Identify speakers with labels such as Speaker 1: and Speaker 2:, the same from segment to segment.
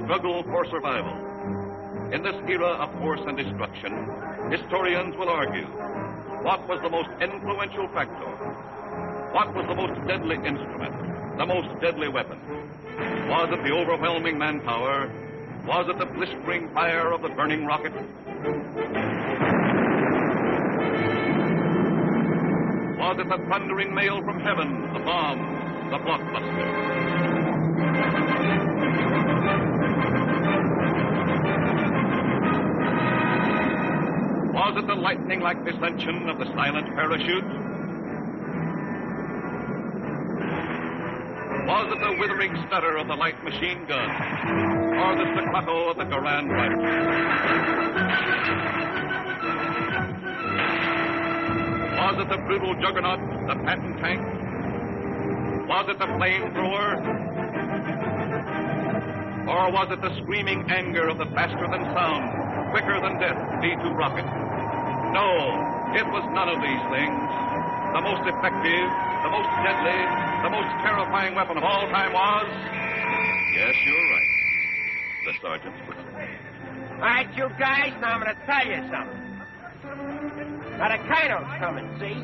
Speaker 1: struggle for survival. In this era of force and destruction, historians will argue, what was the most influential factor? What was the most deadly instrument, the most deadly weapon? Was it the overwhelming manpower? Was it the blistering fire of the burning rocket? Was it the thundering mail from heaven, the bomb, the blockbuster? Was it the lightning-like descension of the silent parachute? Was it the withering stutter of the light machine gun? Or the staccato of the Garand rifle? Was it the brutal juggernaut, the Patton tank? Was it the flamethrower? Or was it the screaming anger of the faster-than-sound, quicker-than-death V-2 rocket? No, it was none of these things. The most effective, the most deadly, the most terrifying weapon of all time was... Yes, you're right. The sergeant's whistle.
Speaker 2: All right, you guys, now I'm going to tell you something. Now, the Colonel's coming, see?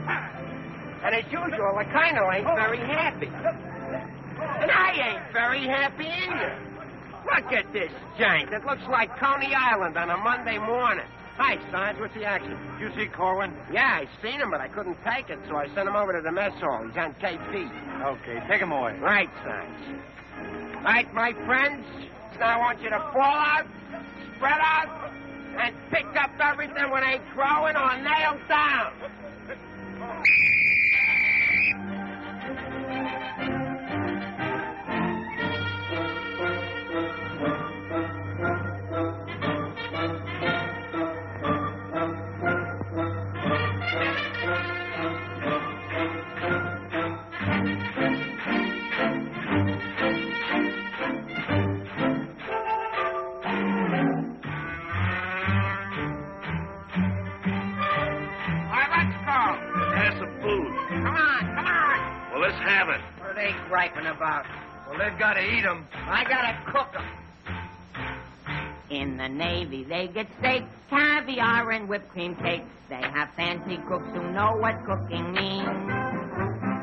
Speaker 2: And as usual, the Colonel ain't very happy. And I ain't very happy either. Look at this jank. It looks like Coney Island on a Monday morning. Hi, Sarge. What's the action?
Speaker 3: Did you see Corwin?
Speaker 2: Yeah, I seen him, but I couldn't take it, so I sent him over to the mess hall. He's on KP.
Speaker 3: Okay, take him away.
Speaker 2: Right, Sarge. All right, my friends. Now I want you to fall out, spread out, and pick up everything when they throw it or nail down.
Speaker 1: Let's have it.
Speaker 2: What are they griping about?
Speaker 3: Well, they've got to eat them.
Speaker 2: I gotta cook them.
Speaker 4: In the Navy, they get steak, caviar, and whipped cream cake. They have fancy cooks who know what cooking means.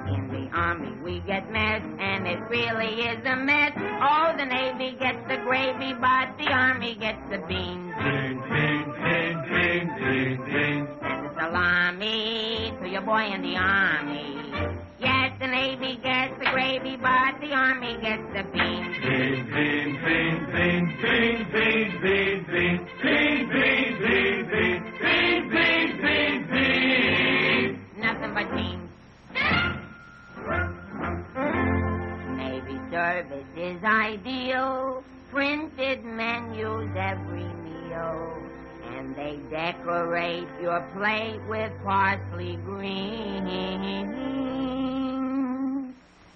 Speaker 4: In the Army, we get mess, and it really is a mess. Oh, the Navy gets the gravy, but the Army gets the beans.
Speaker 3: Beans, beans, beans, beans, beans, beans.
Speaker 4: Send a salami to your boy in the Army. Yes, the Navy gets the gravy, but the Army gets the beans.
Speaker 3: Beans, beans, beans, beans, beans, beans, beans, beans, beans, beans, beans, beans, beans, beans, beans.
Speaker 4: Nothing but beans. Navy service is ideal. Printed menus every meal. And they decorate your plate with parsley green.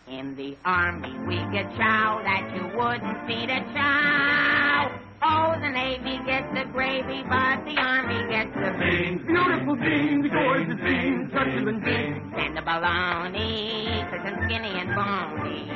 Speaker 4: In the Army, we get chow that you wouldn't feed a chow. Oh, the Navy gets the gravy, but the Army gets the beans.
Speaker 3: Beautiful beans, gorgeous beans, succulent beans.
Speaker 4: And the bologna, crisp and skinny and bony.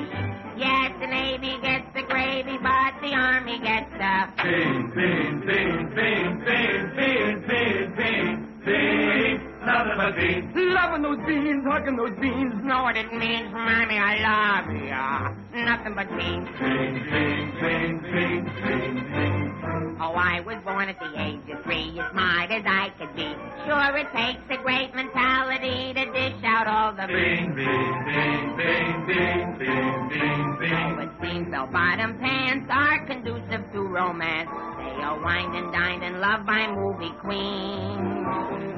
Speaker 4: Yes, the Navy gets the gravy, but the Army gets the
Speaker 3: beans, beans, beans, beans, beans, beans, beans, beans, beans. Nothing but beans.
Speaker 5: Loving those beans, hugging those beans.
Speaker 4: Know what it means, Mommy, I love ya. Nothing but beans.
Speaker 3: Beans, beans, beans, beans, beans, beans.
Speaker 4: Oh, I was born at the age of 3, as smart as I could be. Sure, it takes a great mentality to dish out all the
Speaker 3: beans. Beans, beans, beans, beans, beans, beans, beans.
Speaker 4: Oh, it seems bell-bottom pants are conducive to romance. They are wined and dined and loved by movie queens.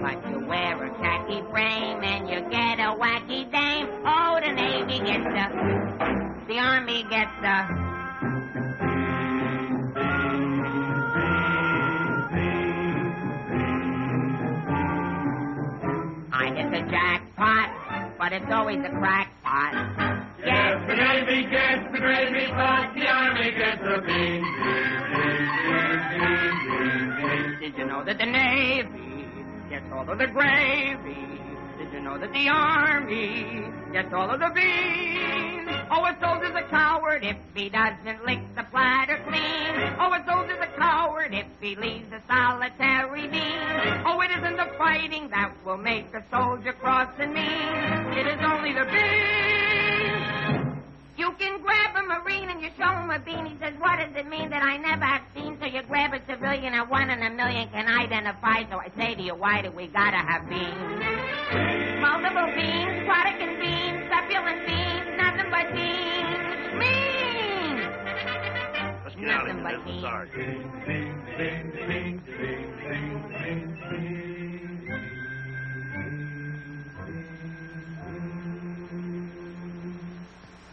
Speaker 4: But you wear a khaki frame and you get a wacky dame. Oh, the Navy gets the Army gets the... I hit the jackpot, but it's always a crackpot.
Speaker 3: Yes, the Navy gets the gravy, but the Army gets the beans.
Speaker 4: Did you know that the Navy gets all of the gravy? Did you know that the Army gets all of the beans? Oh, a soldier's a coward if he doesn't lick the platter clean. Oh, a soldier's a coward if he leaves a solitary bean. Oh, it isn't the fighting that will make a soldier cross and mean. It is only the bean. You can grab a Marine and you show him a bean. He says, what does it mean that I never have seen? So you grab a civilian and 1 in a million can identify. So I say to you, why do we gotta have beans? Multiple beans, product and beans, succulent beans, nothing but beans. Beans!
Speaker 6: Let's get out of
Speaker 4: Nothing
Speaker 6: here.
Speaker 4: but beans.
Speaker 6: Sorry.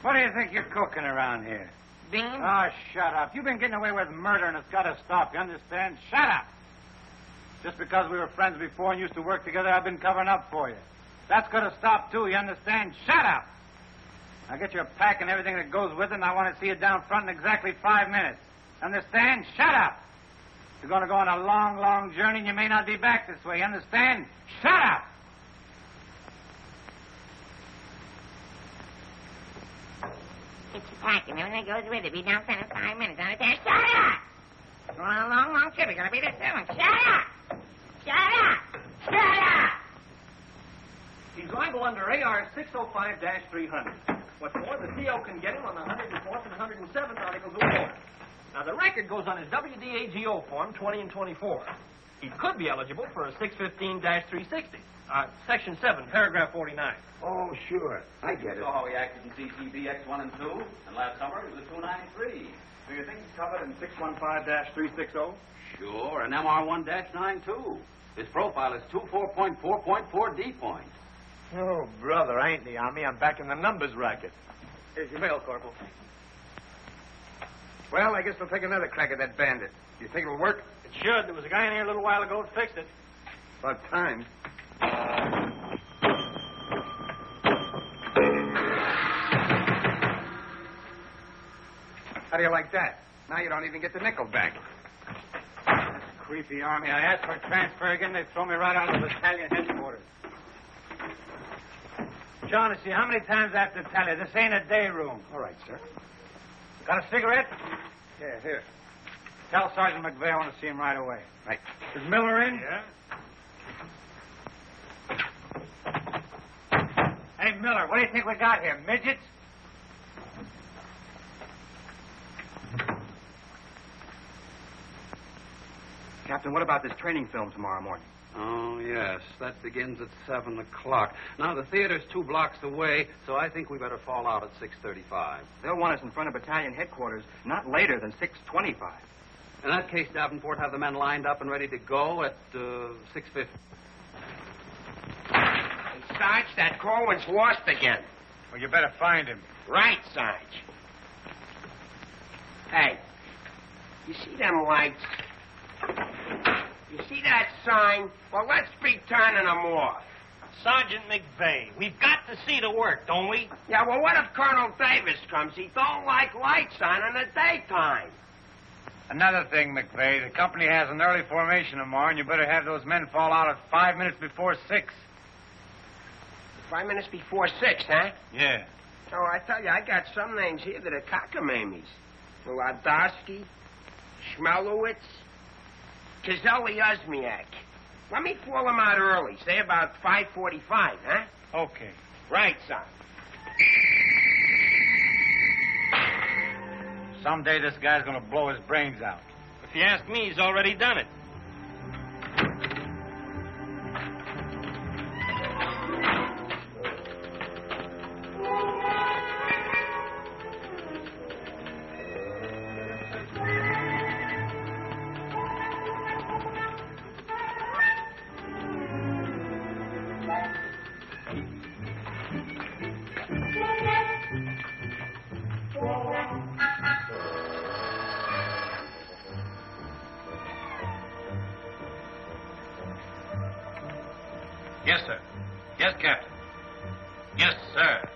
Speaker 7: What do you think you're cooking around here?
Speaker 4: Beans?
Speaker 7: Oh, shut up. You've been getting away with murder, and it's got to stop. You understand? Shut up. Just because we were friends before and used to work together, I've been covering up for you. That's got to stop, too. You understand? Shut up. Now get your pack and everything that goes with it, and I want to see you down front in exactly 5 minutes. Understand? Shut up. You're going to go on a long, long journey, and you may not be back this way. You understand? Shut up.
Speaker 4: Get your pack and everything that goes with it. Be down in 5 minutes. Understand? Shut up! We're on a long, long trip. We're going to be there soon. Shut up! Shut up! Shut up!
Speaker 8: He's liable under AR 605-300. What's more, the CO can get him on the 104th and 107th Articles of War. Now, the record goes on his WDAGO form 20 and 24. He could be eligible for a 615-360. Section 7, paragraph 49.
Speaker 9: Oh, sure. I get it.
Speaker 10: saw how he acted in CCB X1 and 2, and last summer he was a 293.
Speaker 9: Do you think he's covered in 615-360?
Speaker 10: Sure, and MR1-9 His profile is 24.4.4 D point.
Speaker 6: Oh, brother, I ain't in the Army. I'm back in the numbers racket.
Speaker 8: Here's your mail, Corporal.
Speaker 9: Well, I guess we'll take another crack at that bandit. Do you think it'll work?
Speaker 8: It should. There was a guy in here a little while ago that fixed it.
Speaker 9: About time. How do you like that? Now you don't even get the nickel back.
Speaker 7: Creepy Army. I asked for a transfer again. They throw me right out of the battalion headquarters. Shaughnessy, how many times I have to tell you? This ain't a day room.
Speaker 9: All right, sir.
Speaker 7: Got a cigarette?
Speaker 9: Yeah, here.
Speaker 7: Tell Sergeant McVeigh I want to see him right away.
Speaker 9: Right.
Speaker 7: Is Miller in?
Speaker 6: Yeah?
Speaker 7: Hey, Miller, what do you think we got here? Midgets?
Speaker 9: Captain, what about this training film tomorrow morning?
Speaker 10: Oh, yes. That begins at 7 o'clock. Now, the theater's 2 blocks away, so I think we better fall out at 6:35.
Speaker 9: They'll want us in front of battalion headquarters not later than 6:25.
Speaker 10: In that case, Davenport, have the men lined up and ready to go at 6:50.
Speaker 2: Hey, Sarge, that Corwin's lost again.
Speaker 7: Well, you better find him.
Speaker 2: Right, Sarge. Hey, you see them lights? You see that sign? Well, let's be turning them off.
Speaker 8: Sergeant McVeigh, we've got to see the work, don't we?
Speaker 2: Yeah, well, what if Colonel Davis comes? He don't like lights on in the daytime.
Speaker 7: Another thing, McVeigh, the company has an early formation tomorrow, and you better have those men fall out at 5 minutes before 6.
Speaker 2: 5 minutes before 6, huh?
Speaker 7: Yeah.
Speaker 2: Oh, I tell you, I got some names here that are cockamamies. Wladowski, Schmelowitz, Kazelli Uzmiak. Let me pull them out early, say about 5:45, huh?
Speaker 7: Okay.
Speaker 2: Right, son.
Speaker 7: Someday this guy's going to blow his brains out.
Speaker 8: If you ask me, he's already done it.
Speaker 9: Yes, sir. Yes, Captain. Yes, sir.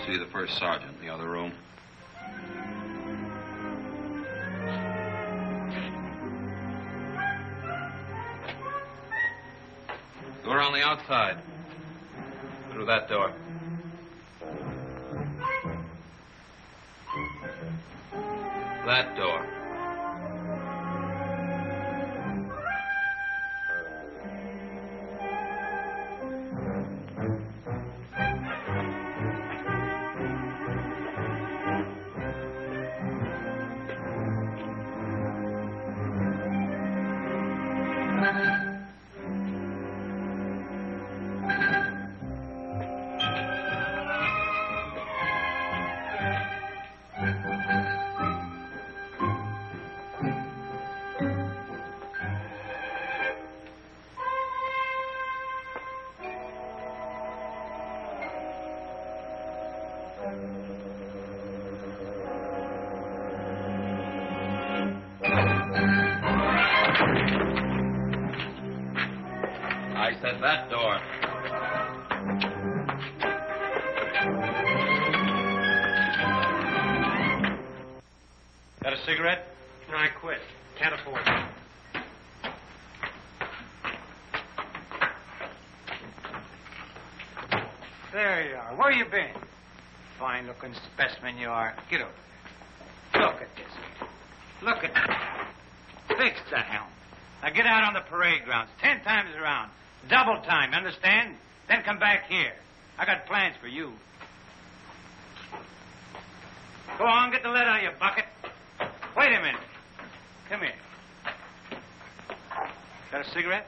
Speaker 10: see the first sergeant in the other room. Door on the outside. Through that door. That door. I said that door.
Speaker 7: Got a cigarette?
Speaker 8: No, I quit. Can't afford it.
Speaker 7: There you are. Where you been? Fine-looking specimen you are. Get over there. Look at this. Look at that. Fix the helm. Now get out on the parade grounds 10 times around. Double time, understand? Then come back here. I got plans for you. Go on, get the lead out of your bucket. Wait a minute. Come here. Got a cigarette?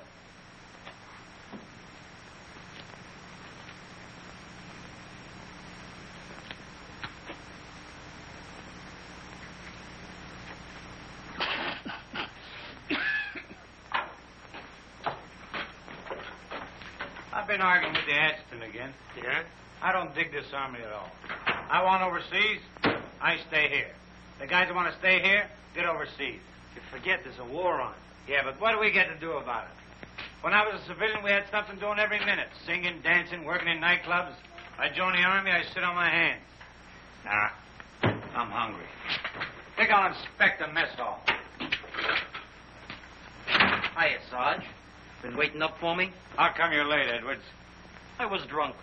Speaker 7: I've been arguing with the adjutant again.
Speaker 8: Yeah?
Speaker 7: I don't dig this army at all. I want overseas, I stay here. The guys that want to stay here, get overseas.
Speaker 8: You forget there's a war on.
Speaker 7: Yeah, but what do we get to do about it? When I was a civilian, we had something doing every minute. Singing, dancing, working in nightclubs. I joined the army, I sit on my hands. Nah, I'm hungry. Think I'll inspect the mess hall.
Speaker 9: Hiya, Sarge. Been waiting up for me?
Speaker 7: How come you're late, Edwards?
Speaker 9: I was drunk.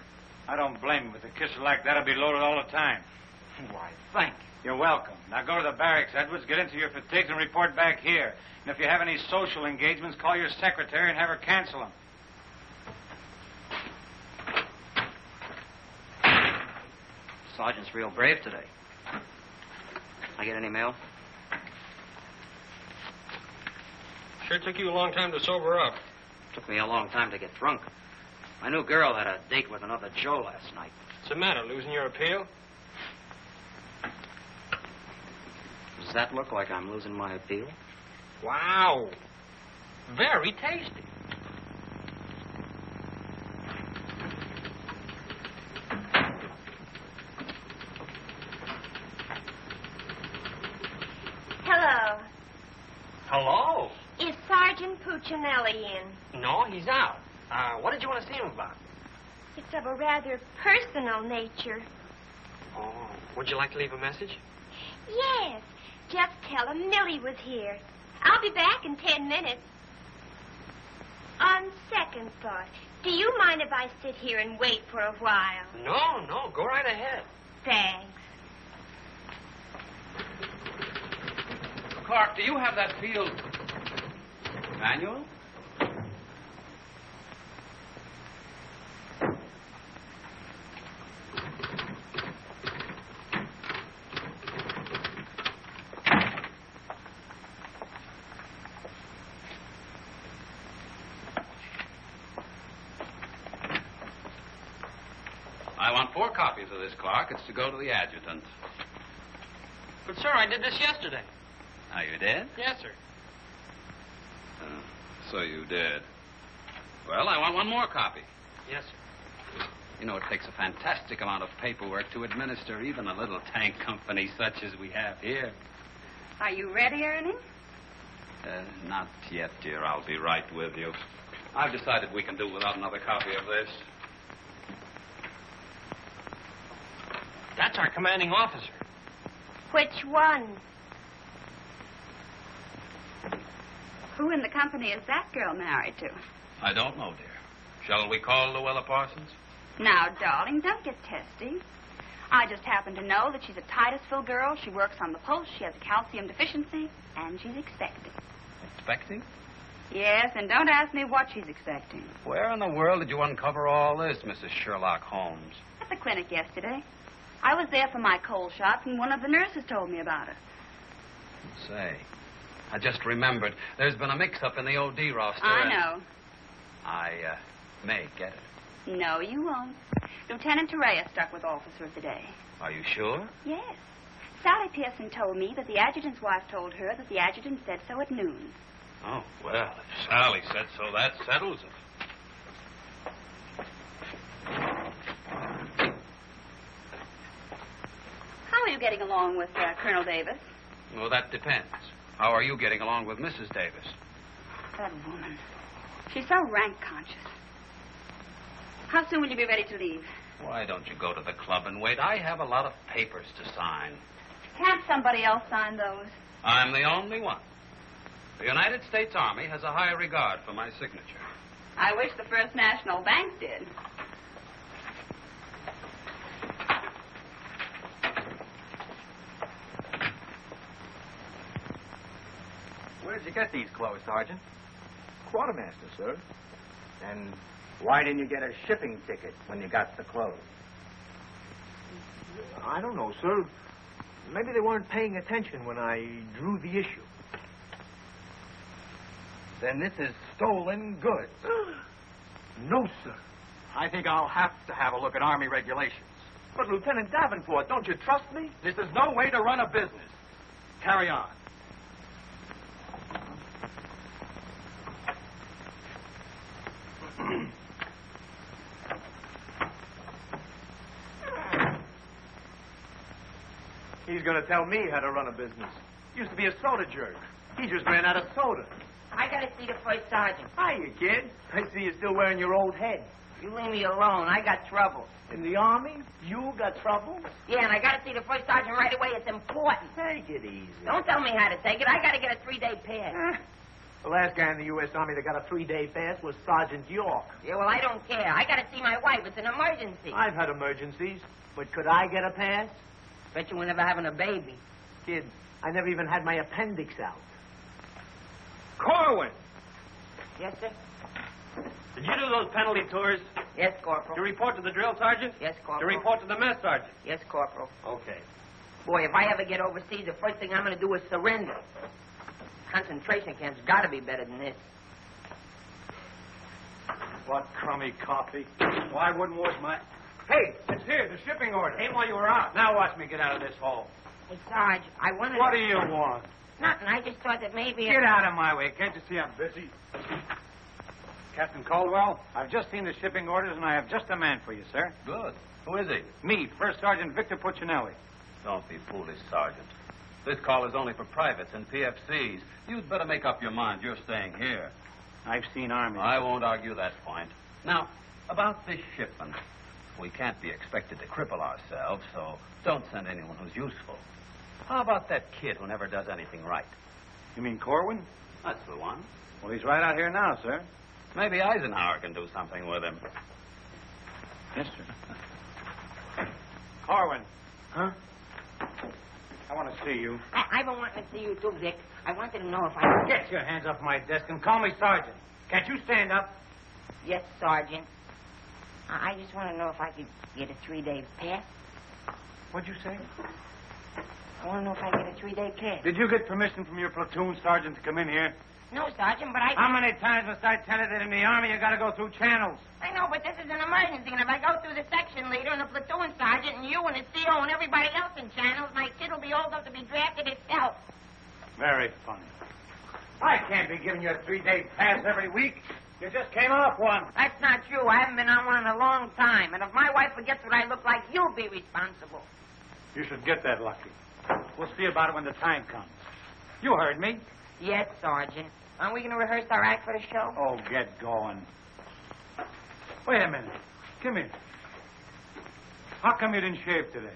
Speaker 7: I don't blame you. With a kisser like that, I'll be loaded all the time.
Speaker 9: Why, thank you.
Speaker 7: You're welcome. Now go to the barracks, Edwards, get into your fatigues and report back here. And if you have any social engagements, call your secretary and have her cancel them.
Speaker 9: Sergeant's real brave today. I get any mail?
Speaker 8: Sure took you a long time to sober up.
Speaker 9: Took me a long time to get drunk. My new girl had a date with another Joe last night.
Speaker 8: What's the matter, losing your appeal?
Speaker 9: Does that look like I'm losing my appeal?
Speaker 8: Wow. Very tasty.
Speaker 11: Hello.
Speaker 8: Hello.
Speaker 11: Is Sergeant Puccinelli in?
Speaker 8: No, he's out. What did you want to see him about?
Speaker 11: It's of a rather personal nature.
Speaker 8: Oh, would you like to leave a message?
Speaker 11: Yes. Just tell him Millie was here. I'll be back in 10 minutes. On second thought, do you mind if I sit here and wait for a while?
Speaker 8: No, go right ahead.
Speaker 11: Thanks.
Speaker 10: Clark, do you have that field manual? I want 4 copies of this, Clark. It's to go to the adjutant.
Speaker 8: But, sir, I did this yesterday.
Speaker 10: Oh, you did?
Speaker 8: Yes, sir.
Speaker 10: So you did. Well, I want 1 more copy.
Speaker 8: Yes, sir.
Speaker 10: You know, it takes a fantastic amount of paperwork to administer even a little tank company such as we have here.
Speaker 12: Are you ready, Ernie?
Speaker 10: Not yet, dear. I'll be right with you. I've decided we can do without another copy of this.
Speaker 8: That's our commanding officer.
Speaker 11: Which one?
Speaker 12: Who in the company is that girl married to?
Speaker 10: I don't know, dear. Shall we call Luella Parsons?
Speaker 12: Now, darling, don't get testy. I just happen to know that she's a Titusville girl. She works on the post. She has a calcium deficiency, and she's expecting.
Speaker 10: Expecting?
Speaker 12: Yes, and don't ask me what she's expecting.
Speaker 10: Where in the world did you uncover all this, Mrs. Sherlock Holmes?
Speaker 12: At the clinic yesterday. I was there for my cold shots, and one of the nurses told me about it.
Speaker 10: Say, I just remembered. There's been a mix-up in the OD roster.
Speaker 12: I know.
Speaker 10: I may get it.
Speaker 12: No, you won't. Lieutenant Torreya stuck with officer of the day.
Speaker 10: Are you sure?
Speaker 12: Yes. Sally Pearson told me that the adjutant's wife told her that the adjutant said so at noon.
Speaker 10: Oh, well, if Sally said so, that settles it.
Speaker 12: How are you getting along with Colonel Davis?
Speaker 10: Well, that depends. How are you getting along with Mrs. Davis?
Speaker 12: That woman. She's so rank-conscious. How soon will you be ready to leave?
Speaker 10: Why don't you go to the club and wait? I have a lot of papers to sign.
Speaker 12: Can't somebody else sign those?
Speaker 10: I'm the only one. The United States Army has a high regard for my signature.
Speaker 12: I wish the First National Bank did.
Speaker 8: Where did you get these clothes, Sergeant?
Speaker 6: Quartermaster, sir.
Speaker 8: And why didn't you get a shipping ticket when you got the clothes?
Speaker 6: I don't know, sir. Maybe they weren't paying attention when I drew the issue.
Speaker 8: Then this is stolen goods.
Speaker 6: No, sir.
Speaker 8: I think I'll have to have a look at Army regulations.
Speaker 6: But, Lieutenant Davenport, don't you trust me?
Speaker 8: This is no way to run a business. Carry on.
Speaker 6: He's going to tell me how to run a business. Used to be a soda jerk. He just ran out of soda.
Speaker 4: I gotta see the first sergeant.
Speaker 6: Hiya, kid. I see you're still wearing your old head.
Speaker 4: You leave me alone. I got trouble.
Speaker 6: In the Army? You got trouble?
Speaker 4: Yeah, and I gotta see the first sergeant right away. It's important.
Speaker 6: Take it easy.
Speaker 4: Don't tell me how to take it. I gotta get a 3-day pass.
Speaker 6: The last guy in the U.S. Army that got a 3-day pass was Sergeant York.
Speaker 4: Yeah, well, I don't care. I gotta see my wife. It's an emergency.
Speaker 6: I've had emergencies, but could I get a pass?
Speaker 4: Bet you were never having a baby.
Speaker 6: Kid, I never even had my appendix out.
Speaker 8: Corwin!
Speaker 4: Yes, sir?
Speaker 8: Did you do those penalty tours?
Speaker 4: Yes, Corporal.
Speaker 8: To report to the drill sergeant?
Speaker 4: Yes,
Speaker 8: To
Speaker 4: Corporal.
Speaker 8: report to the mess sergeant?
Speaker 4: Yes, Corporal.
Speaker 8: Okay.
Speaker 4: Boy, if I ever get overseas, the first thing I'm gonna do is surrender. Concentration camp's gotta be better than this.
Speaker 7: What crummy coffee.
Speaker 8: Why wouldn't wash my...
Speaker 7: Hey, it's here, the shipping order.
Speaker 8: Came while you were out.
Speaker 7: Now watch me get out of this hole.
Speaker 4: Hey, Sarge, I wanted
Speaker 7: What
Speaker 4: to...
Speaker 7: do you want?
Speaker 4: Nothing. I just thought that maybe...
Speaker 7: Get out of my way. Can't you see I'm busy?
Speaker 13: Captain Caldwell, I've just seen the shipping orders, and I have just a man for you, sir.
Speaker 10: Good. Who is he?
Speaker 13: Me, First Sergeant Victor Puccinelli.
Speaker 10: Don't be foolish, Sergeant. This call is only for privates and PFCs. You'd better make up your mind. You're staying here.
Speaker 13: I've seen Army.
Speaker 10: I won't argue that point. Now, about this shipment. We can't be expected to cripple ourselves, so don't send anyone who's useful. How about that kid who never does anything right?
Speaker 13: You mean Corwin?
Speaker 10: That's the one.
Speaker 13: Well, he's right out here now, sir.
Speaker 10: Maybe Eisenhower can do something with him.
Speaker 13: Yes, sir. Corwin.
Speaker 6: Huh?
Speaker 13: I want to see you.
Speaker 4: I've been wanting to see you too, Dick. I wanted to know if I...
Speaker 13: Get your hands off my desk and call me Sergeant. Can't you stand up?
Speaker 4: Yes, Sergeant. I just want to know if I could get a 3-day pass.
Speaker 13: What'd you say?
Speaker 4: I want to know if I get a 3-day pass.
Speaker 13: Did you get permission from your platoon sergeant to come in here?
Speaker 4: No, Sergeant, but I...
Speaker 13: How many times must I tell you that in the Army you got to go through channels?
Speaker 4: I know, but this is an emergency, and if I go through the section leader and the platoon sergeant and you and the CO and everybody else in channels, my kid will be old enough to be drafted itself.
Speaker 13: Very funny. I can't be giving you a 3-day pass every week. You just came off one.
Speaker 4: That's not true. I haven't been on one in a long time, and if my wife forgets what I look like, you'll be responsible.
Speaker 13: You should get that lucky. We'll see about it when the time comes. You heard me.
Speaker 4: Yes, Sergeant. Aren't we going to rehearse our act for the show?
Speaker 13: Oh, get going. Wait a minute. Come here. How come you didn't shave today?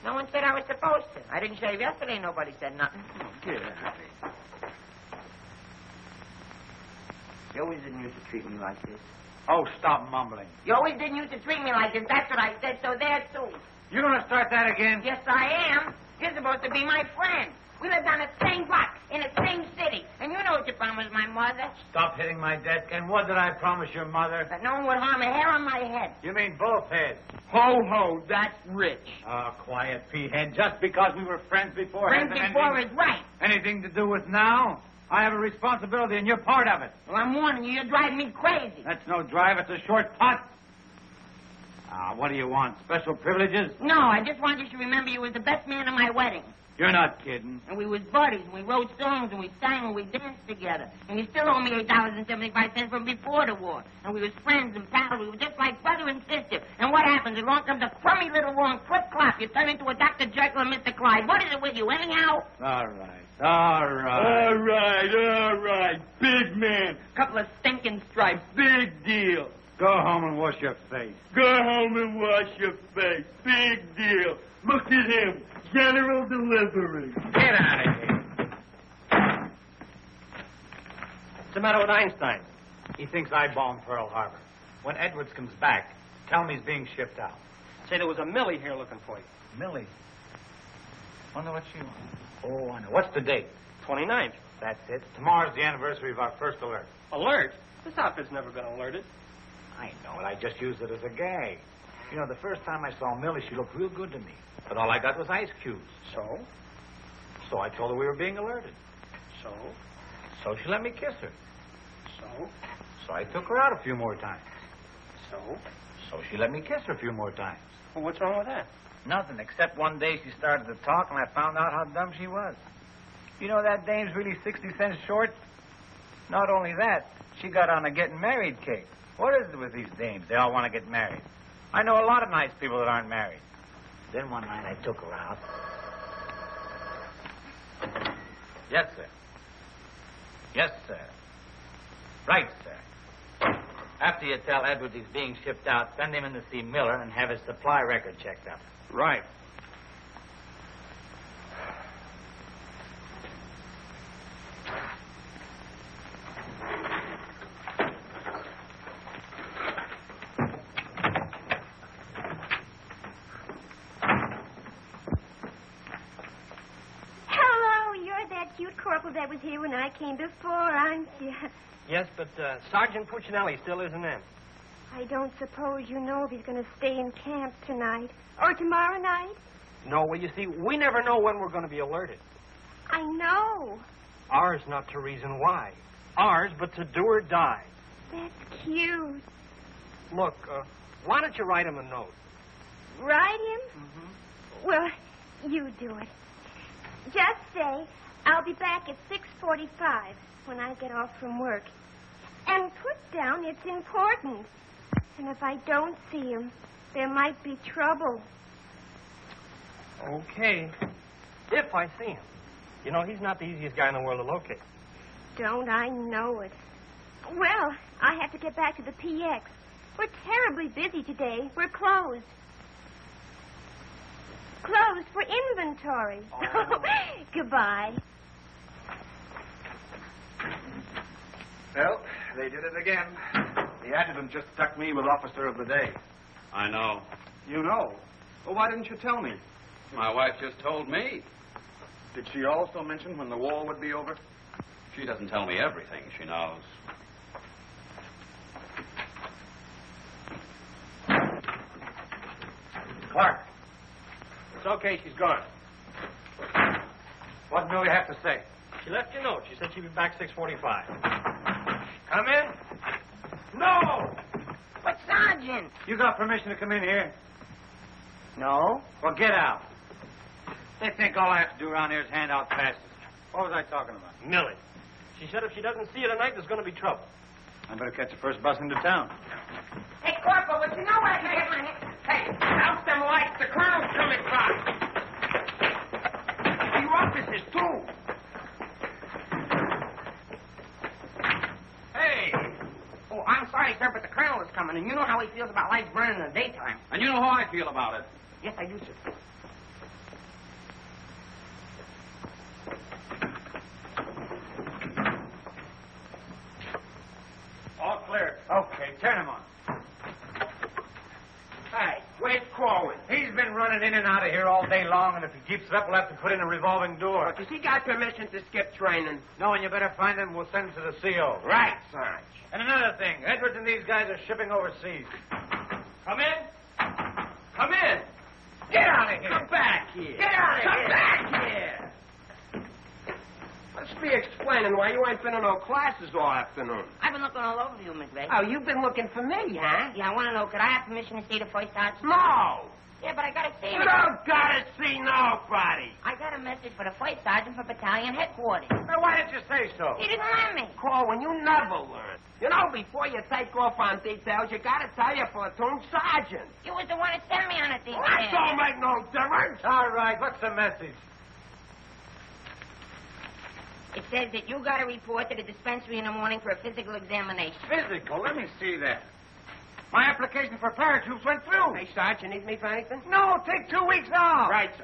Speaker 4: No one said I was supposed to. I didn't shave yesterday. Nobody said nothing.
Speaker 10: Oh, get out of here.
Speaker 4: You always didn't used to treat me like this.
Speaker 13: Oh, stop mumbling.
Speaker 4: You always didn't used to treat me like this. That's what I said, so there, too.
Speaker 13: You gonna start that again?
Speaker 4: Yes, I am. You're supposed to be my friend. We lived on the same block, in the same city. And you know what you promised my mother.
Speaker 13: Stop hitting my desk. And what did I promise your mother?
Speaker 4: That no one would harm a hair on my head.
Speaker 13: You mean both heads?
Speaker 5: Ho, ho, that's rich.
Speaker 13: Oh, quiet, P-head. Just because we were friends before...
Speaker 4: Friends before is right.
Speaker 13: Anything to do with now? I have a responsibility, and you're part of it.
Speaker 4: Well, I'm warning you. You're driving me crazy.
Speaker 13: That's no drive. It's a short putt. What do you want? Special privileges?
Speaker 4: No, I just want you to remember you was the best man at my wedding.
Speaker 13: You're not kidding.
Speaker 4: And we was buddies, and we wrote songs, and we sang, and we danced together. And you still owe me $8.75 from before the war. And we was friends and pals. We were just like brother and sister. And what happens? Along comes a crummy little wrong clip-clop. You turn into a Dr. Jekyll and Mr. Clyde. What is it with you, anyhow?
Speaker 13: All right.
Speaker 5: All right. Big man. Couple of stinking stripes. Big deal.
Speaker 13: Go home and wash your face.
Speaker 5: Go home and wash your face. Big deal. Look at him. General delivery.
Speaker 13: Get out of here.
Speaker 8: What's the matter with Einstein?
Speaker 13: He thinks I bombed Pearl Harbor. When Edwards comes back, tell him he's being shipped out.
Speaker 8: Say there was a Millie here looking for you.
Speaker 13: Millie? Wonder what she wants. Oh, I know. What's the date?
Speaker 8: 29th.
Speaker 13: That's it. Tomorrow's the anniversary of our first alert.
Speaker 8: Alert? This outfit's never been alerted.
Speaker 13: I know it. I just used it as a gag. You know, the first time I saw Millie, she looked real good to me. But all I got was ice cubes.
Speaker 8: So?
Speaker 13: So I told her we were being alerted.
Speaker 8: So?
Speaker 13: So she let me kiss her.
Speaker 8: So?
Speaker 13: So I took her out a few more times.
Speaker 8: So?
Speaker 13: So she let me kiss her a few more times.
Speaker 8: Well, what's wrong with that?
Speaker 13: Nothing, except one day she started to talk, and I found out how dumb she was. You know that dame's really 60 cents short? Not only that, she got on a getting married kick. What is it with these dames? They all want to get married. I know a lot of nice people that aren't married. Then one night I took her out. Yes, sir. Yes, sir. Right, sir. After you tell Edwards he's being shipped out, send him in to see Miller and have his supply record checked up.
Speaker 8: Right.
Speaker 11: That was here when I came before, aren't you?
Speaker 8: Yes, but Sergeant Puccinelli still isn't in.
Speaker 11: I don't suppose you know if he's going to stay in camp tonight or tomorrow night?
Speaker 8: No, well, you see, we never know when we're going to be alerted.
Speaker 11: I know.
Speaker 8: Ours not to reason why. Ours, but to do or die.
Speaker 11: That's cute.
Speaker 8: Look, why don't you write him a note?
Speaker 11: Write him?
Speaker 8: Mm-hmm.
Speaker 11: Well, you do it. Just say, I'll be back at 6:45 when I get off from work. And put down it's important. And if I don't see him, there might be trouble.
Speaker 8: Okay. If I see him. You know, he's not the easiest guy in the world to locate.
Speaker 11: Don't I know it? Well, I have to get back to the PX. We're terribly busy today. We're closed. Closed for inventory.
Speaker 8: Oh.
Speaker 11: Goodbye.
Speaker 6: Well, they did it again. The adjutant just stuck me with Officer of the Day.
Speaker 10: I know.
Speaker 6: You know? Well, why didn't you tell me?
Speaker 10: My wife just told me.
Speaker 6: Did she also mention when the war would be over?
Speaker 10: She doesn't tell me everything she knows.
Speaker 13: Clark.
Speaker 8: It's okay, she's gone.
Speaker 13: What do we have to say?
Speaker 8: She left you a note. She said she'd be back 6:45. Come in. No!
Speaker 4: But, Sergeant.
Speaker 13: You got permission to come in here?
Speaker 4: No.
Speaker 13: Well, get out. They think all I have to do around here is hand out passes. What was I talking about?
Speaker 8: Millie. She said if she doesn't see you tonight, there's going to be trouble.
Speaker 13: I better catch the first bus into town.
Speaker 4: Hey, Corporal, but you know what I can get my hand... Hey, out them lights. The colonel's coming by.
Speaker 5: You officers, too.
Speaker 4: Hey. Oh, I'm sorry, sir, but the colonel is coming, and you know how he feels about lights burning in the daytime.
Speaker 10: And you know how I feel about it.
Speaker 4: Yes, I do, sir.
Speaker 13: running in and out of here all day long, and if he keeps it up, we'll have to put in a revolving door.
Speaker 2: Does he got permission to skip training?
Speaker 13: No, and you better find him. We'll send him to the CO.
Speaker 2: Right, Sarge.
Speaker 13: And another thing, Edwards and these guys are shipping overseas.
Speaker 2: Come in. Come in.
Speaker 13: Get out of here.
Speaker 2: Come back here.
Speaker 13: Get out of here.
Speaker 2: Come back here. Let's be explaining why you ain't been in no classes all afternoon.
Speaker 4: I've been looking all over you, McVeigh.
Speaker 2: Oh, you've been looking for me, huh?
Speaker 4: Yeah, I want to know, could I have permission to see the first sergeant?
Speaker 2: No.
Speaker 4: Yeah, but I got to see
Speaker 2: You
Speaker 4: him.
Speaker 2: don't gotta see nobody.
Speaker 4: I got a message for the first sergeant for battalion headquarters.
Speaker 13: Now, why didn't you say so?
Speaker 4: He didn't let me.
Speaker 2: Corwin, you never learn. You know, before you take off on details, you gotta tell your platoon sergeant.
Speaker 4: You was the one that sent me on a detail.
Speaker 2: That don't make no difference.
Speaker 13: All right, what's the message?
Speaker 4: It says that you got to report to the dispensary in the morning for a physical examination.
Speaker 13: Physical? Let me see that. My application for paratroops went through.
Speaker 2: Hey, Sarge, you need me for anything?
Speaker 13: No, take 2 weeks off.
Speaker 2: Right, sir.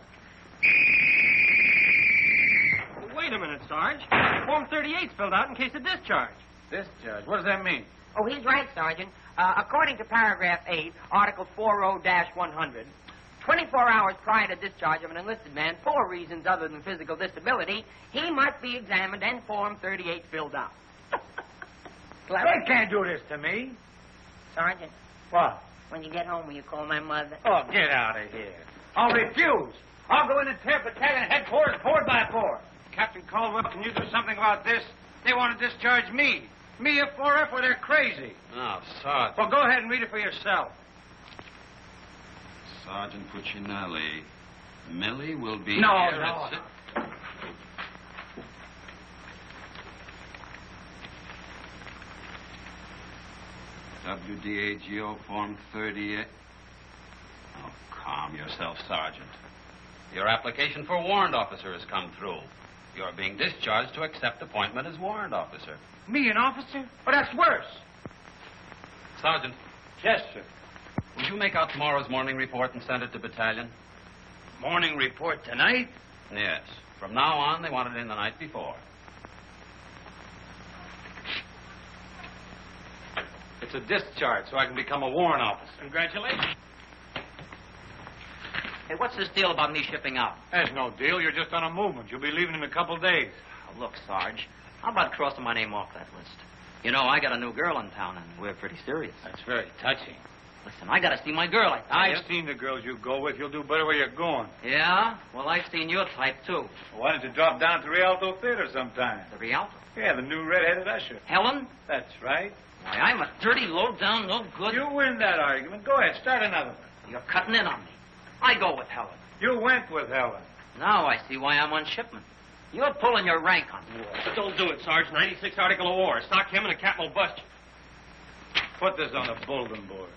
Speaker 8: Wait a minute, Sarge. Form 38's filled out in case of discharge.
Speaker 13: Discharge? What does that mean?
Speaker 2: Oh, he's right, Sergeant. According to paragraph 8, Article 40-100, 24 hours prior to discharge of an enlisted man for reasons other than physical disability, he must be examined and Form 38 filled out.
Speaker 13: They can't do this to me.
Speaker 4: Sergeant,
Speaker 13: What?
Speaker 4: when you get home, will you call my mother?
Speaker 13: Oh, get out of here. I'll refuse. I'll go in and tear battalion headquarters board by board.
Speaker 7: Captain Caldwell, can you do something about this? They want to discharge me. Me, a 4F, or they're crazy.
Speaker 10: Oh, Sergeant.
Speaker 7: Well, go ahead and read it for yourself.
Speaker 10: Sergeant Puccinelli. Millie will be
Speaker 7: No,
Speaker 10: here
Speaker 7: no,
Speaker 10: at
Speaker 7: no.
Speaker 10: WDAGO Form 38. Oh, calm yourself, Sergeant. Your application for warrant officer has come through. You're being discharged to accept appointment as warrant officer.
Speaker 7: Me, an officer? Well, that's worse.
Speaker 10: Sergeant,
Speaker 13: Yes, sir.
Speaker 10: would you make out tomorrow's morning report and send it to battalion?
Speaker 7: Morning report tonight?
Speaker 10: Yes. From now on, they want it in the night before.
Speaker 13: It's a discharge, so I can become a warrant officer.
Speaker 8: Congratulations.
Speaker 9: Hey, what's this deal about me shipping out?
Speaker 13: There's no deal. You're just on a movement. You'll be leaving in a couple of days.
Speaker 9: Oh, look, Sarge, how about crossing my name off that list? You know, I got a new girl in town, and we're pretty serious.
Speaker 13: That's very touching.
Speaker 9: Listen, I got to see my girl, I tell you.
Speaker 13: I've seen the girls you go with. You'll do better where you're going.
Speaker 9: Yeah? Well, I've seen your type, too.
Speaker 13: Well, why don't you drop down to Rialto Theater sometime?
Speaker 9: The Rialto?
Speaker 13: Yeah, the new red-headed usher.
Speaker 9: Helen?
Speaker 13: That's right.
Speaker 9: Why, I'm a dirty, low-down, no good...
Speaker 13: You win that argument. Go ahead, start another one.
Speaker 9: You're cutting in on me. I go with Helen.
Speaker 13: You went with Helen.
Speaker 9: Now I see why I'm on shipment. You're pulling your rank on me.
Speaker 8: Don't do it, Sarge. 96 Article of War. Stock him and the captain will bust you.
Speaker 13: Put this on the bulletin board.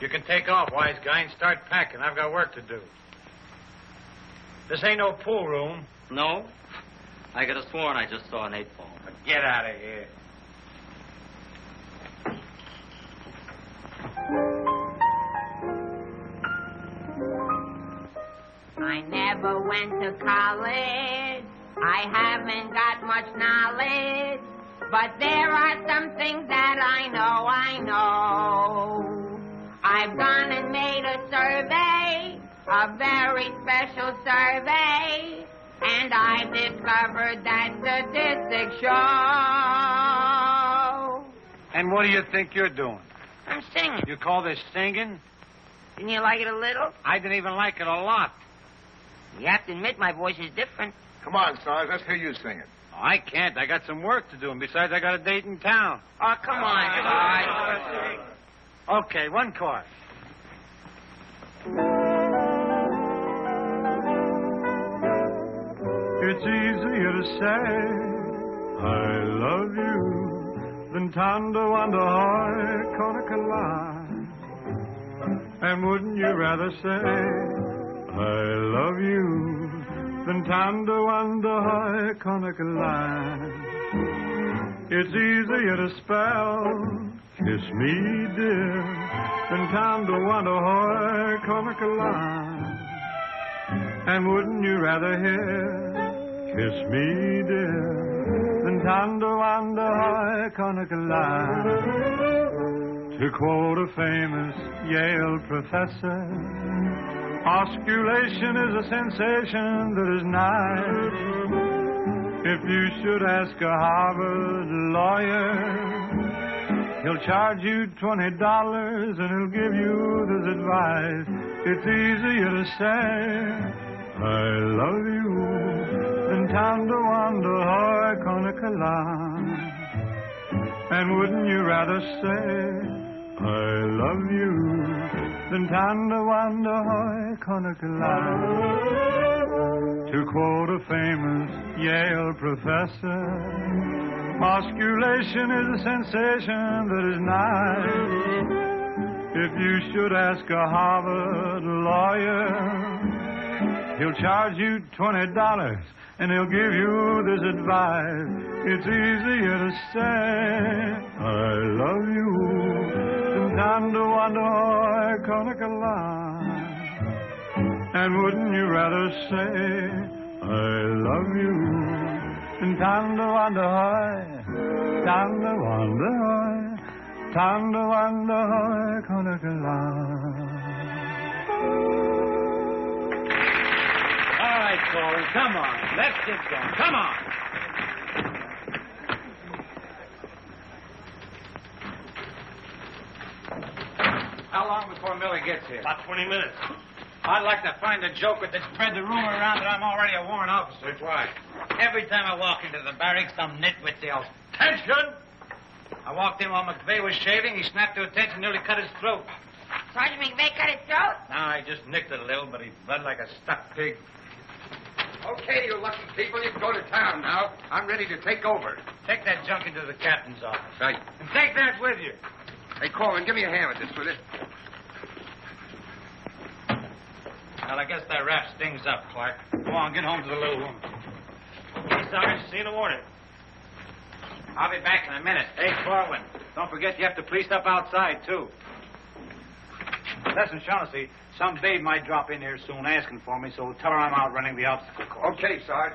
Speaker 13: You can take off, wise guy, and start packing. I've got work to do. This ain't no pool room.
Speaker 9: No? I could have sworn I just saw an 8-ball.
Speaker 13: Get out of here.
Speaker 4: I never went to college. I haven't got much knowledge. But there are some things that I know. I've gone and made a survey, a very special survey, and I've discovered that statistics show.
Speaker 13: And what do you think you're doing?
Speaker 4: I'm singing.
Speaker 13: You call this singing?
Speaker 4: Didn't you like it a little?
Speaker 13: I didn't even like it a lot.
Speaker 4: You have to admit my voice is different.
Speaker 14: Come on, Sarge. Let's hear you sing it.
Speaker 13: Oh, I can't. I got some work to do, and besides, I got a date in town.
Speaker 4: Oh, come on, Sarge.
Speaker 13: Okay, one chord.
Speaker 3: It's easier to say I love you than to wonder how Conacola. And wouldn't you rather say I love you than to wonder how Conacola? It's easier to spell kiss me, dear, than to wonder how Conacola. And wouldn't you rather hear kiss me, dear, Tandawanda Konakalan. To quote a famous Yale professor, osculation is a sensation that is nice. If you should ask a Harvard lawyer, he'll charge you $20 and he'll give you this advice. It's easier to say, I love you, than Tandawanda Hoy Konakalan. And wouldn't you rather say, I love you, than Tandawanda Hoy Konakalan? To quote a famous Yale professor, osculation is a sensation that is nice. If you should ask a Harvard lawyer, he'll charge you $20 and he'll give you this advice. It's easier to say, I love you, than Tandawanda Hoy Konakalan. And wouldn't you rather say, I love you, than Tandawanda Hoy, Tandawanda Hoy, Tandawanda Hoy Konakalan.
Speaker 7: All right, Colin, come on. Let's get going. Come on. How long before Millie gets here?
Speaker 8: About 20 minutes.
Speaker 7: I'd like to find a joker that spread the rumor around that I'm already a warrant officer.
Speaker 8: Which why?
Speaker 7: Every time I walk into the barracks, some nitwit yells, "Attention!" I walked in while McVeigh was shaving. He snapped to attention, nearly cut his throat.
Speaker 4: Sergeant McVeigh cut his throat?
Speaker 7: No, I just nicked it a little, but he bled like a stuck pig.
Speaker 15: Okay, you lucky people, you can go to town now. I'm ready to take over.
Speaker 7: Take that junk into the captain's office.
Speaker 15: Right.
Speaker 7: And take that with you.
Speaker 15: Hey, Coleman, give me a hand with this, will you?
Speaker 7: Well, I guess that wraps things up, Clark. Go on, get home to the little woman.
Speaker 8: Okay, Sarge, see you in the morning.
Speaker 7: I'll be back in a minute. Hey, Corwin, don't forget you have to police up outside, too. Listen, Shaughnessy, some babe might drop in here soon asking for me, so tell her I'm out running the obstacle course.
Speaker 15: Okay, Sarge.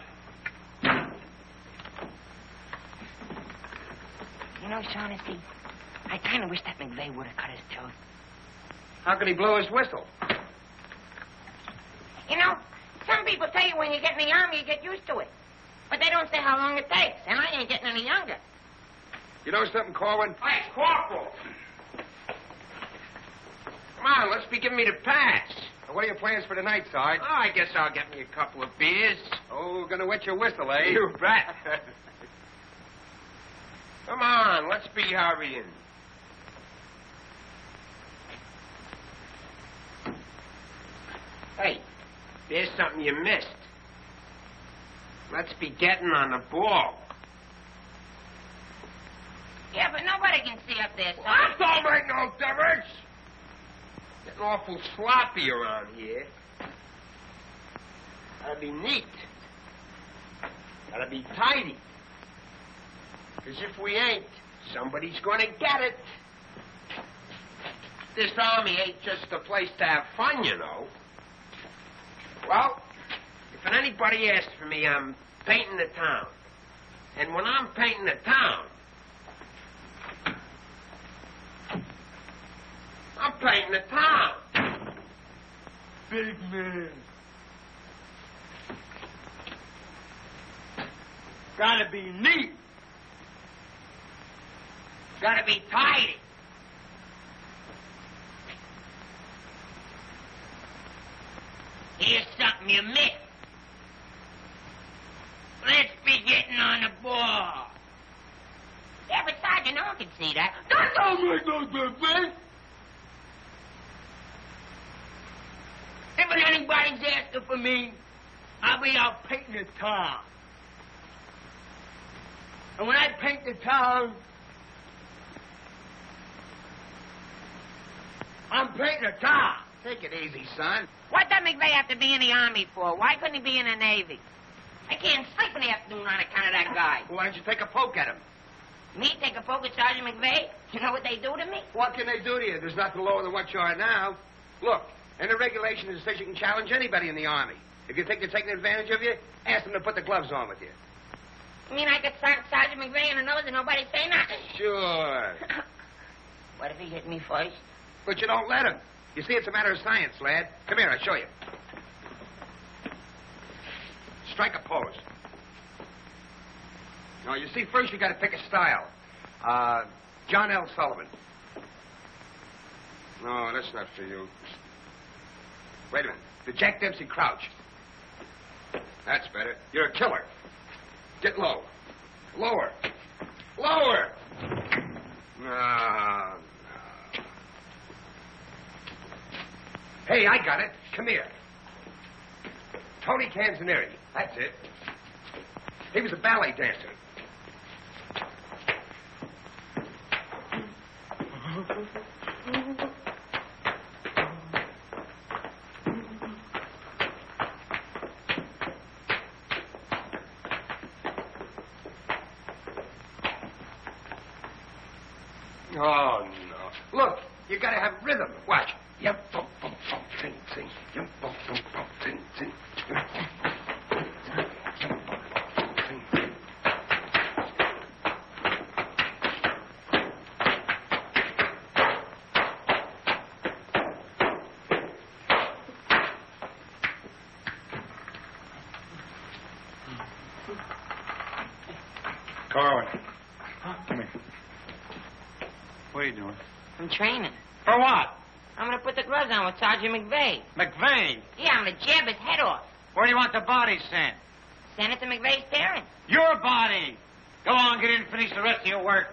Speaker 4: You know, Shaughnessy, I kind of wish that McVeigh would have cut his throat.
Speaker 15: How can he blow his whistle?
Speaker 4: You know, some people tell you when you get in the army, you get used to it. But they don't say how long it takes, and I ain't getting any younger.
Speaker 15: You know something, Corwin?
Speaker 2: Hey, Corporal!
Speaker 15: Come on, let's be giving me the pass. What are your plans for tonight, Sarge?
Speaker 2: Oh, I guess I'll get me a couple of beers.
Speaker 15: Oh, gonna wet your whistle, eh?
Speaker 2: You bet. Come on, let's be hurrying. Hey, there's something you missed. Let's be getting on the ball.
Speaker 4: Yeah, but nobody can see up there, son.
Speaker 2: That don't make no difference. Getting awful sloppy around here. Gotta be neat. Gotta be tidy. Because if we ain't, somebody's gonna get it. This army ain't just a place to have fun, you know. Well, if anybody asks for me, I'm painting the town. And when I'm painting the town, I'm painting the town.
Speaker 5: Big man. Gotta be neat.
Speaker 2: Gotta be tidy.
Speaker 4: Here's something you missed. Let's be getting on the ball. Yeah, but Sergeant, no one can see that.
Speaker 5: That don't make no difference.
Speaker 2: If anybody's asking for me, I'll be out painting the town. And when I paint the town, I'm painting the town.
Speaker 15: Take it easy, son.
Speaker 4: What does McVeigh have to be in the Army for? Why couldn't he be in the Navy? I can't sleep in the afternoon on account of that guy.
Speaker 15: Why don't you take a poke at him?
Speaker 4: Me take a poke at Sergeant McVeigh? You know what they do to me?
Speaker 15: What can they do to you? There's nothing lower than what you are now. Look, in the regulation it says you can challenge anybody in the Army. If you think they're taking advantage of you, ask them to put the gloves on with you.
Speaker 4: You mean I could sock Sergeant McVeigh in the nose and nobody say nothing?
Speaker 15: Sure.
Speaker 4: What if he hit me first?
Speaker 15: But you don't let him. You see, it's a matter of science, lad. Come here, I'll show you. Strike a pose. Now, you see, first you got to pick a style. John L. Sullivan. No, that's not for you. Wait a minute. The Jack Dempsey Crouch. That's better. You're a killer. Get low. Lower. Lower. No. Hey, I got it. Come here. Tony Canzanieri. That's it. He was a ballet dancer. Oh, no. Look, you gotta have rhythm. Watch. Yum, bum, bum, bum, ting, ting. Yum, bum, bum, bum, ting, ting. Yum, bum, bum, ting, ting.
Speaker 3: Carwin. Come here. What are you doing?
Speaker 4: I'm training.
Speaker 7: For what?
Speaker 4: I'm going to put the gloves on with Sergeant McVeigh.
Speaker 7: McVeigh?
Speaker 4: Yeah, I'm going to jab his head off.
Speaker 7: Where do you want the body sent?
Speaker 4: Send it to McVeigh's parents.
Speaker 7: Your body. Go on, get in and finish the rest of your work.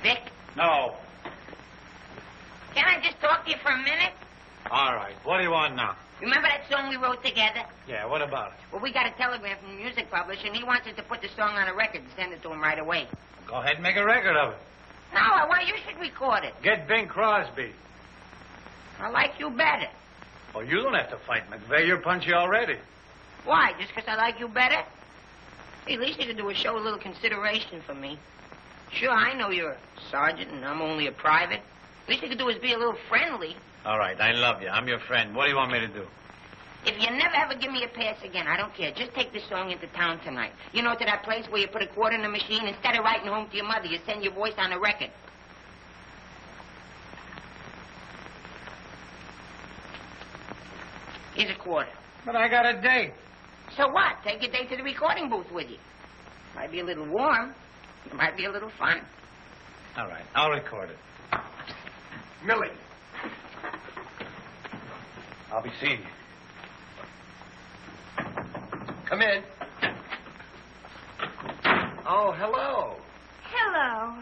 Speaker 4: Vic,
Speaker 7: No.
Speaker 4: can I just talk to you for a minute?
Speaker 7: All right. What do you want now?
Speaker 4: Remember that song we wrote together?
Speaker 7: Yeah, what about it?
Speaker 4: Well, we got a telegram from the music publisher, and he wants us to put the song on a record and send it to him right away.
Speaker 7: Go ahead and make a record of it.
Speaker 4: No, I want you should record it.
Speaker 7: Get Bing Crosby.
Speaker 4: I like you better.
Speaker 7: Oh, you don't have to fight McVeigh. You're punchy already.
Speaker 4: Why? Just because I like you better? Hey, at least you can do is show a little consideration for me. Sure, I know you're a sergeant and I'm only a private. At least you can do is be a little friendly.
Speaker 7: All right, I love you. I'm your friend. What do you want me to do?
Speaker 4: If you never ever give me a pass again, I don't care. Just take this song into town tonight. You know, to that place where you put a quarter in the machine. Instead of writing home to your mother, you send your voice on a record. Here's a quarter.
Speaker 7: But I got a date.
Speaker 4: So what? Take your date to the recording booth with you. Might be a little warm. It might be a little fun.
Speaker 7: All right, I'll record it.
Speaker 15: Millie.
Speaker 7: I'll be seeing you.
Speaker 15: Come in. Oh, hello.
Speaker 11: Hello.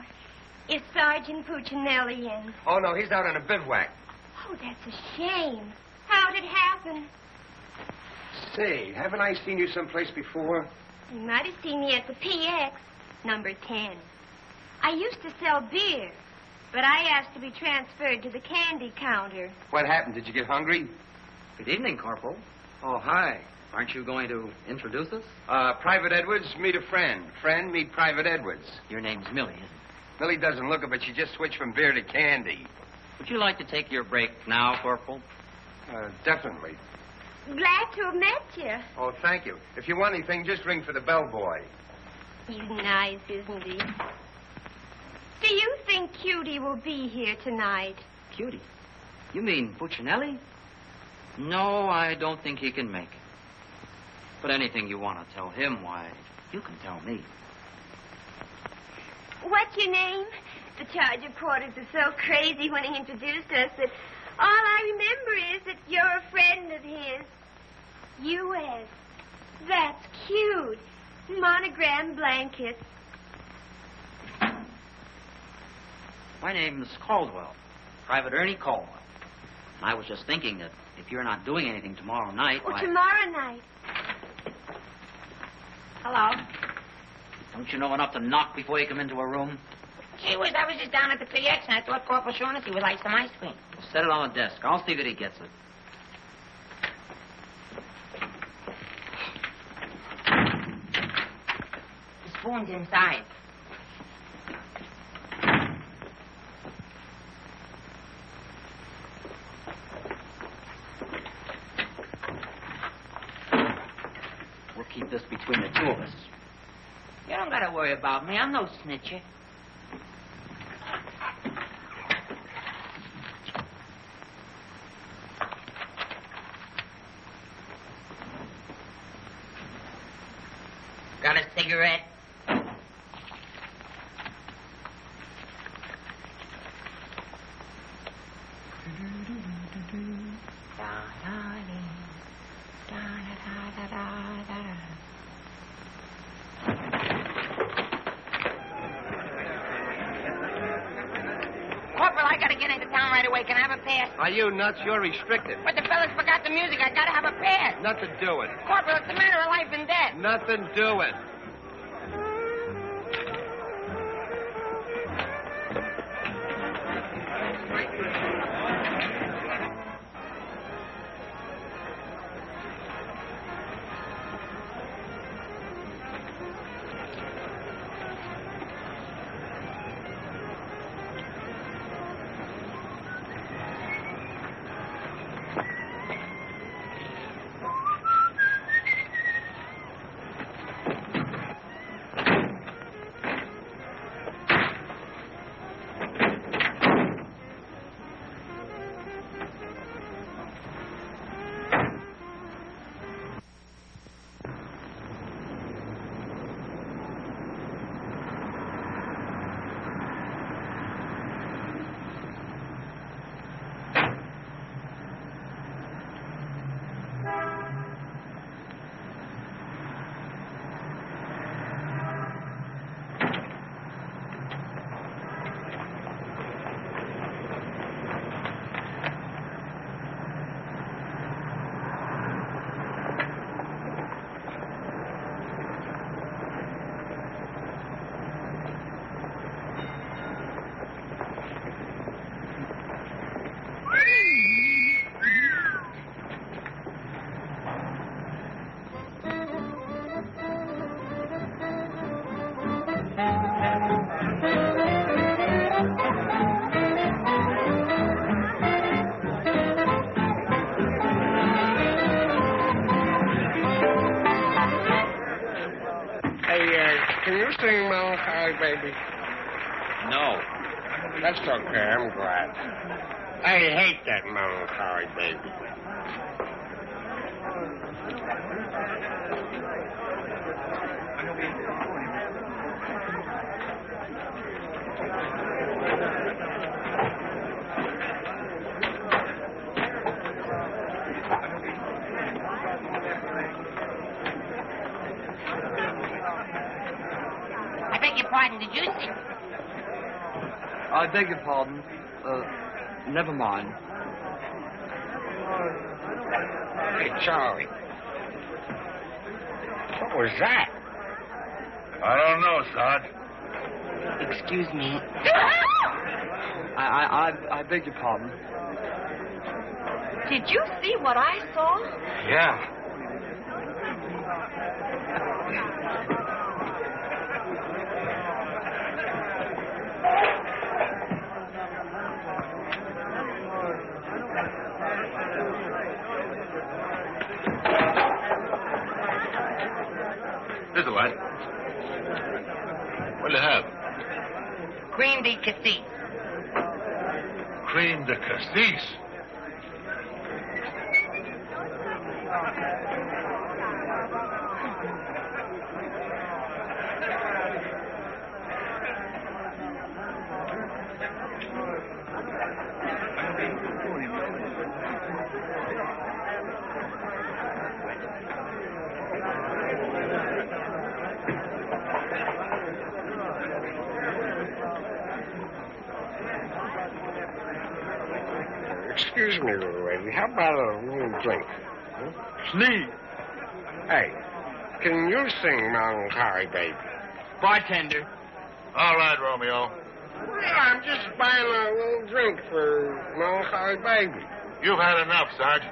Speaker 11: Is Sergeant Puccinelli in?
Speaker 15: Oh, no, he's out on a bivouac.
Speaker 11: Oh, that's a shame. How'd it happen?
Speaker 15: Say, haven't I seen you someplace before?
Speaker 11: You might have seen me at the PX, number 10. I used to sell beer, but I asked to be transferred to the candy counter.
Speaker 15: What happened? Did you get hungry?
Speaker 9: Good evening, Corporal.
Speaker 15: Oh, hi.
Speaker 9: Aren't you going to introduce us?
Speaker 15: Private Edwards, meet a friend. Friend, meet Private Edwards.
Speaker 9: Your name's Millie, isn't it?
Speaker 15: Millie doesn't look it, but she just switched from beer to candy.
Speaker 9: Would you like to take your break now, Corporal?
Speaker 15: Definitely.
Speaker 11: Glad to have met you.
Speaker 15: Oh, thank you. If you want anything, just ring for the bellboy.
Speaker 11: He's nice, isn't he? Do you think Cutie will be here tonight?
Speaker 9: Cutie? You mean Puccinelli? No, I don't think he can make it. But anything you want to tell him, why, you can tell me.
Speaker 11: What's your name? The charge of quarters was so crazy when he introduced us that all I remember is that you're a friend of his. U.S. That's cute. Monogram blankets.
Speaker 9: My name's Caldwell. Private Ernie Caldwell. And I was just thinking that if you're not doing anything tomorrow night,
Speaker 11: Oh,
Speaker 9: why...
Speaker 11: tomorrow night.
Speaker 4: Hello.
Speaker 9: Don't you know enough to knock before you come into a room?
Speaker 4: Gee whiz, I was just down at the PX and I thought Corporal Shaughnessy would like some ice cream.
Speaker 9: Set it on the desk. I'll see that he gets it.
Speaker 4: The spoon's inside.
Speaker 9: We'll keep this between the two of us.
Speaker 4: You don't gotta worry about me. I'm no snitcher. Got a cigarette? Corporal, I gotta get into town right away. Can I have a pass?
Speaker 15: Are you nuts? You're restricted.
Speaker 4: But the fellas forgot the music. I gotta have a pass.
Speaker 15: Nothing doing.
Speaker 4: Corporal, it's a matter of life and death.
Speaker 15: Nothing doing. Can you sing Melancholy Baby?
Speaker 10: No.
Speaker 15: That's okay, I'm glad. I hate that Melancholy Baby.
Speaker 4: I beg your pardon. Did you see?
Speaker 9: I beg your pardon. Never mind.
Speaker 15: Hey, Charlie. What was that?
Speaker 5: I don't know, Sarge.
Speaker 4: Excuse me.
Speaker 9: I beg your pardon.
Speaker 11: Did you see what I saw?
Speaker 5: Yeah. Here's a light. What do you have?
Speaker 4: Cream de cassis.
Speaker 5: Cream de cassis.
Speaker 15: Excuse me, little lady. How about a little drink?
Speaker 5: Please.
Speaker 15: Hey, can you sing Melancholy Baby?
Speaker 5: Bartender. All right, Romeo.
Speaker 15: Yeah, I'm just buying a little drink for Melancholy Baby.
Speaker 5: You've had enough, Sarge.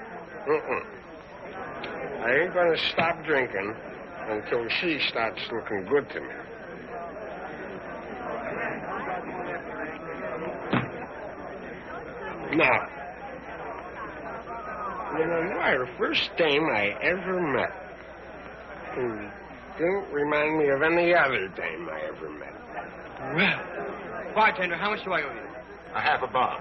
Speaker 15: I ain't gonna stop drinking until she starts looking good to me. Now, you know, you are the first dame I ever met. Don't remind me of any other dame I ever met.
Speaker 2: Well, bartender, how much do I owe you?
Speaker 15: A half a bob.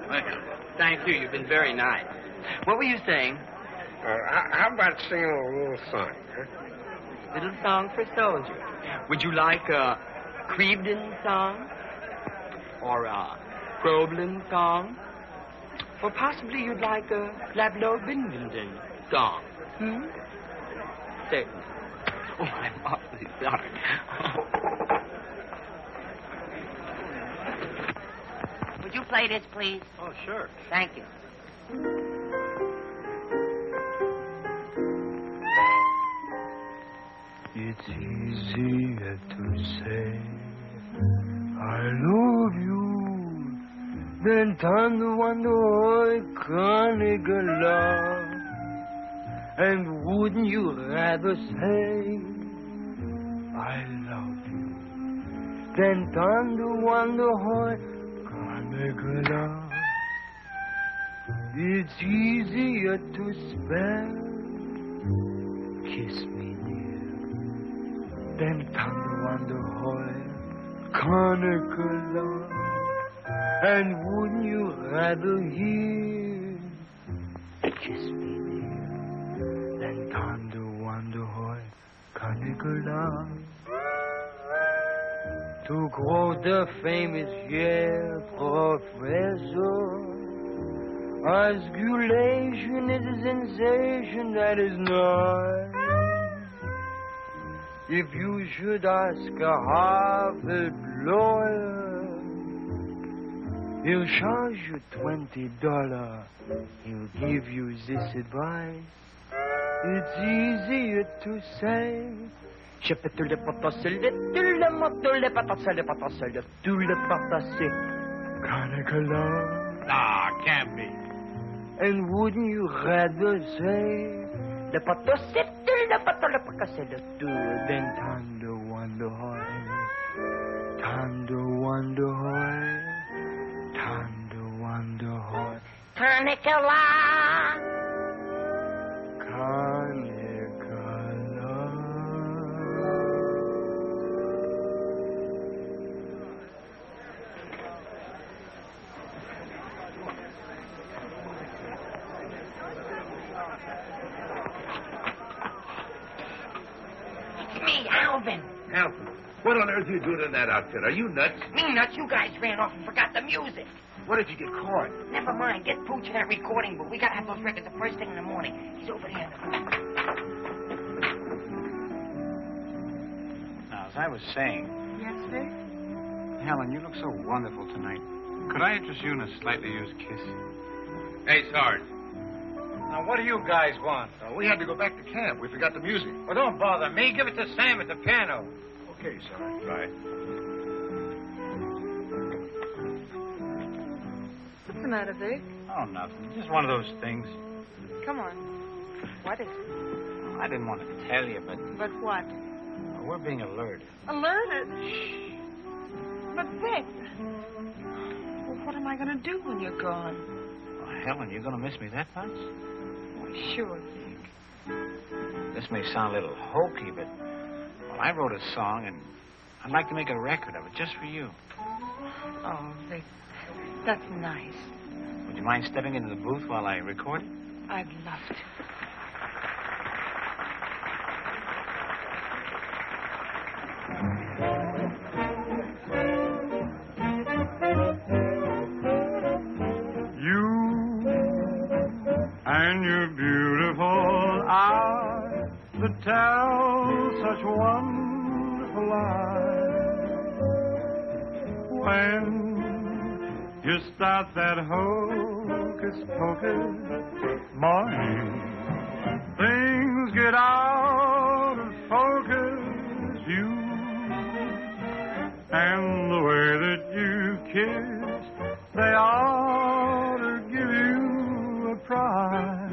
Speaker 2: Well, thank you. You've been very nice. What were you saying?
Speaker 15: How about singing a little song, huh?
Speaker 2: Little song for soldiers. Would you like a Crevedon song? Or a Groblin song? Or possibly you'd like a Lablo Bindenden song? Certainly. Oh, I'm awfully sorry.
Speaker 4: Would you play this, please?
Speaker 8: Oh, sure.
Speaker 4: Thank you.
Speaker 3: It's easier to say I love you than time to wonder I can't love. And wouldn't you rather say I love you than time to wonder how I can't love? It's easier to spell kiss me then time to wonder how conical love. And wouldn't you rather hear kiss me dear than time to wonder how conical love? To quote the famous Yale professor, osculation is a sensation that is not. If you should ask a Harvard lawyer, he'll charge you $20. He'll give you this advice. It's easier to say. Conical love.
Speaker 8: Nah, can't be.
Speaker 3: And wouldn't you rather say then time to wonder why, time to wonder why, time to wonder why.
Speaker 4: Carnicala.
Speaker 15: Alvin, what on earth are you doing in that outfit? Are you nuts?
Speaker 2: Me nuts? You guys ran off and forgot the music.
Speaker 15: What did you get caught?
Speaker 2: Never mind. Get Pooch in that recording booth. We gotta have those records the first thing in the morning. He's over there in the booth.
Speaker 7: Now, as I was saying...
Speaker 4: Yes, sir?
Speaker 7: Helen, you look so wonderful tonight. Could I interest you in a slightly used kiss?
Speaker 14: Hey, Sarge.
Speaker 7: Now, what do you guys want?
Speaker 14: We had to go back to camp. We forgot the music.
Speaker 7: Well, don't bother me. Give it to Sam at the piano.
Speaker 14: Okay, Sarge. Right.
Speaker 16: What's the matter, Vic?
Speaker 7: Oh, nothing. Just one of those things.
Speaker 16: Come on. What is it?
Speaker 7: Well, I didn't want to tell you, but...
Speaker 16: But what?
Speaker 7: We're being alerted.
Speaker 16: Alerted? Shh. But, Vic, well, what am I going to do when you're gone?
Speaker 7: Well, Helen, you're going to miss me that much?
Speaker 16: Why, sure, Vic.
Speaker 7: This may sound a little hokey, but... Well, I wrote a song, and I'd like to make a record of it just for you.
Speaker 16: Oh, Vic, that's nice.
Speaker 7: Would you mind stepping into the booth while I record it?
Speaker 16: I'd love to.
Speaker 3: You and your beautiful eyes that tell such wonderful lies. When you start that hocus pocus, morning, things get out of focus. You and the way that you kiss, they ought to give you a prize.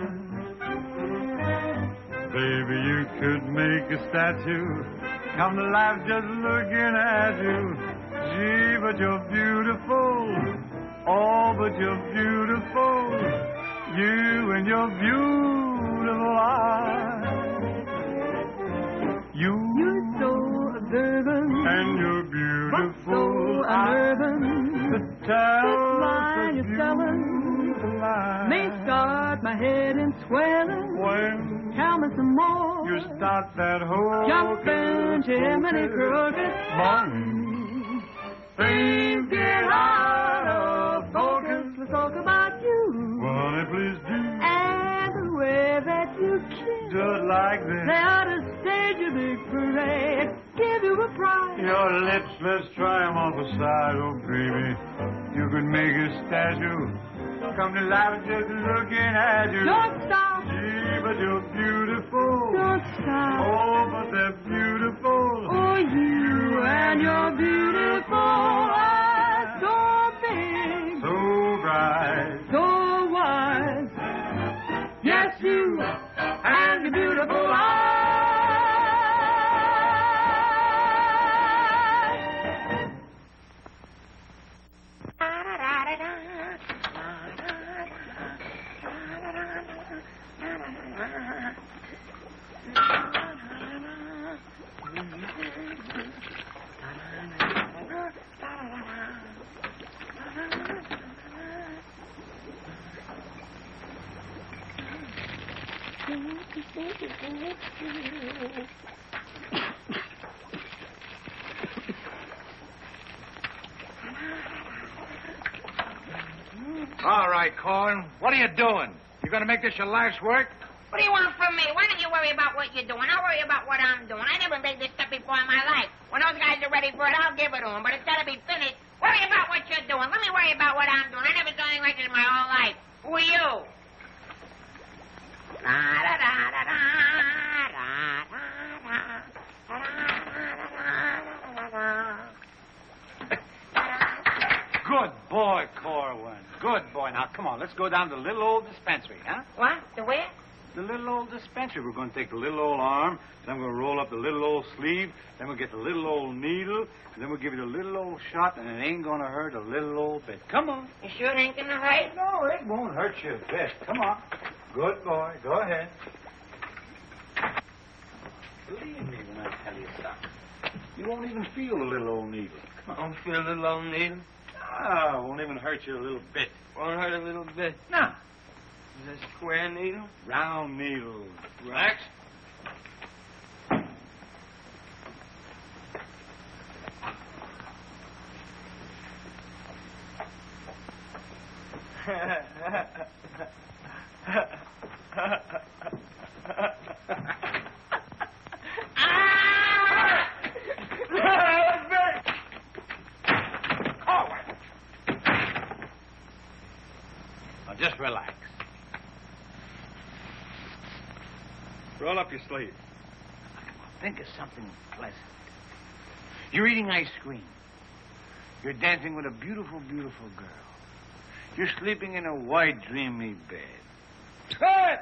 Speaker 3: Baby, you could make a statue come to life just looking at you. Gee, but you're beautiful Oh, but you're beautiful, you and your beautiful eyes. You're so observant, and you're beautiful. So unnerving. The line you're selling may start my head in swelling. When tell me some more. You start that whole jump into Jiminy Cricket. Things get out of focus. Let's talk about you. Well, honey, please do. And the way that you kiss. Just like this. They ought to stage a big parade. Give you a prize. Your lips, let's try 'em off the side. Oh, baby, you could make a statue. Come to life just looking at you. Don't stop. Gee, but you're beautiful. Don't stop. Oh, but they're beautiful. Oh, you and your beautiful eyes. So big. So bright. So wide. Yes, you and your beautiful eyes.
Speaker 13: All right, Corn. What are you doing? You going to make this your life's work?
Speaker 4: What do you want from me? Why don't you worry about what you're doing? I'll worry about what I'm doing. I never made this stuff before in my life. When those guys are ready for it, I'll give it to them. But it's got to be finished. Worry about what you're doing. Let me worry about what I'm doing. I never saw anything like this in my whole life. Who are you?
Speaker 7: Good boy, Corwin. Good boy. Now, come on. Let's go down to the little old dispensary, huh?
Speaker 4: What? The where?
Speaker 7: The little old dispensary. We're going to take the little old arm, then we're going to roll up the little old sleeve, then we'll get the little old needle, and then we'll give you the little old shot, and it ain't going to hurt a little old bit. Come on.
Speaker 4: You sure it ain't going to hurt?
Speaker 7: No, it won't hurt you a bit. Come on. Good boy. Go ahead. Believe me when I tell you something. You won't even feel the little old needle. Come on.
Speaker 2: Don't feel a little old needle?
Speaker 7: Ah, it won't even hurt you a little bit.
Speaker 2: Won't hurt a little bit?
Speaker 7: No.
Speaker 2: Is it a square needle?
Speaker 7: Round needle. Relax. Now, just relax.
Speaker 2: Roll up your sleeve.
Speaker 13: Think of something pleasant. You're eating ice cream. You're dancing with a beautiful, beautiful girl. You're sleeping in a white, dreamy bed. I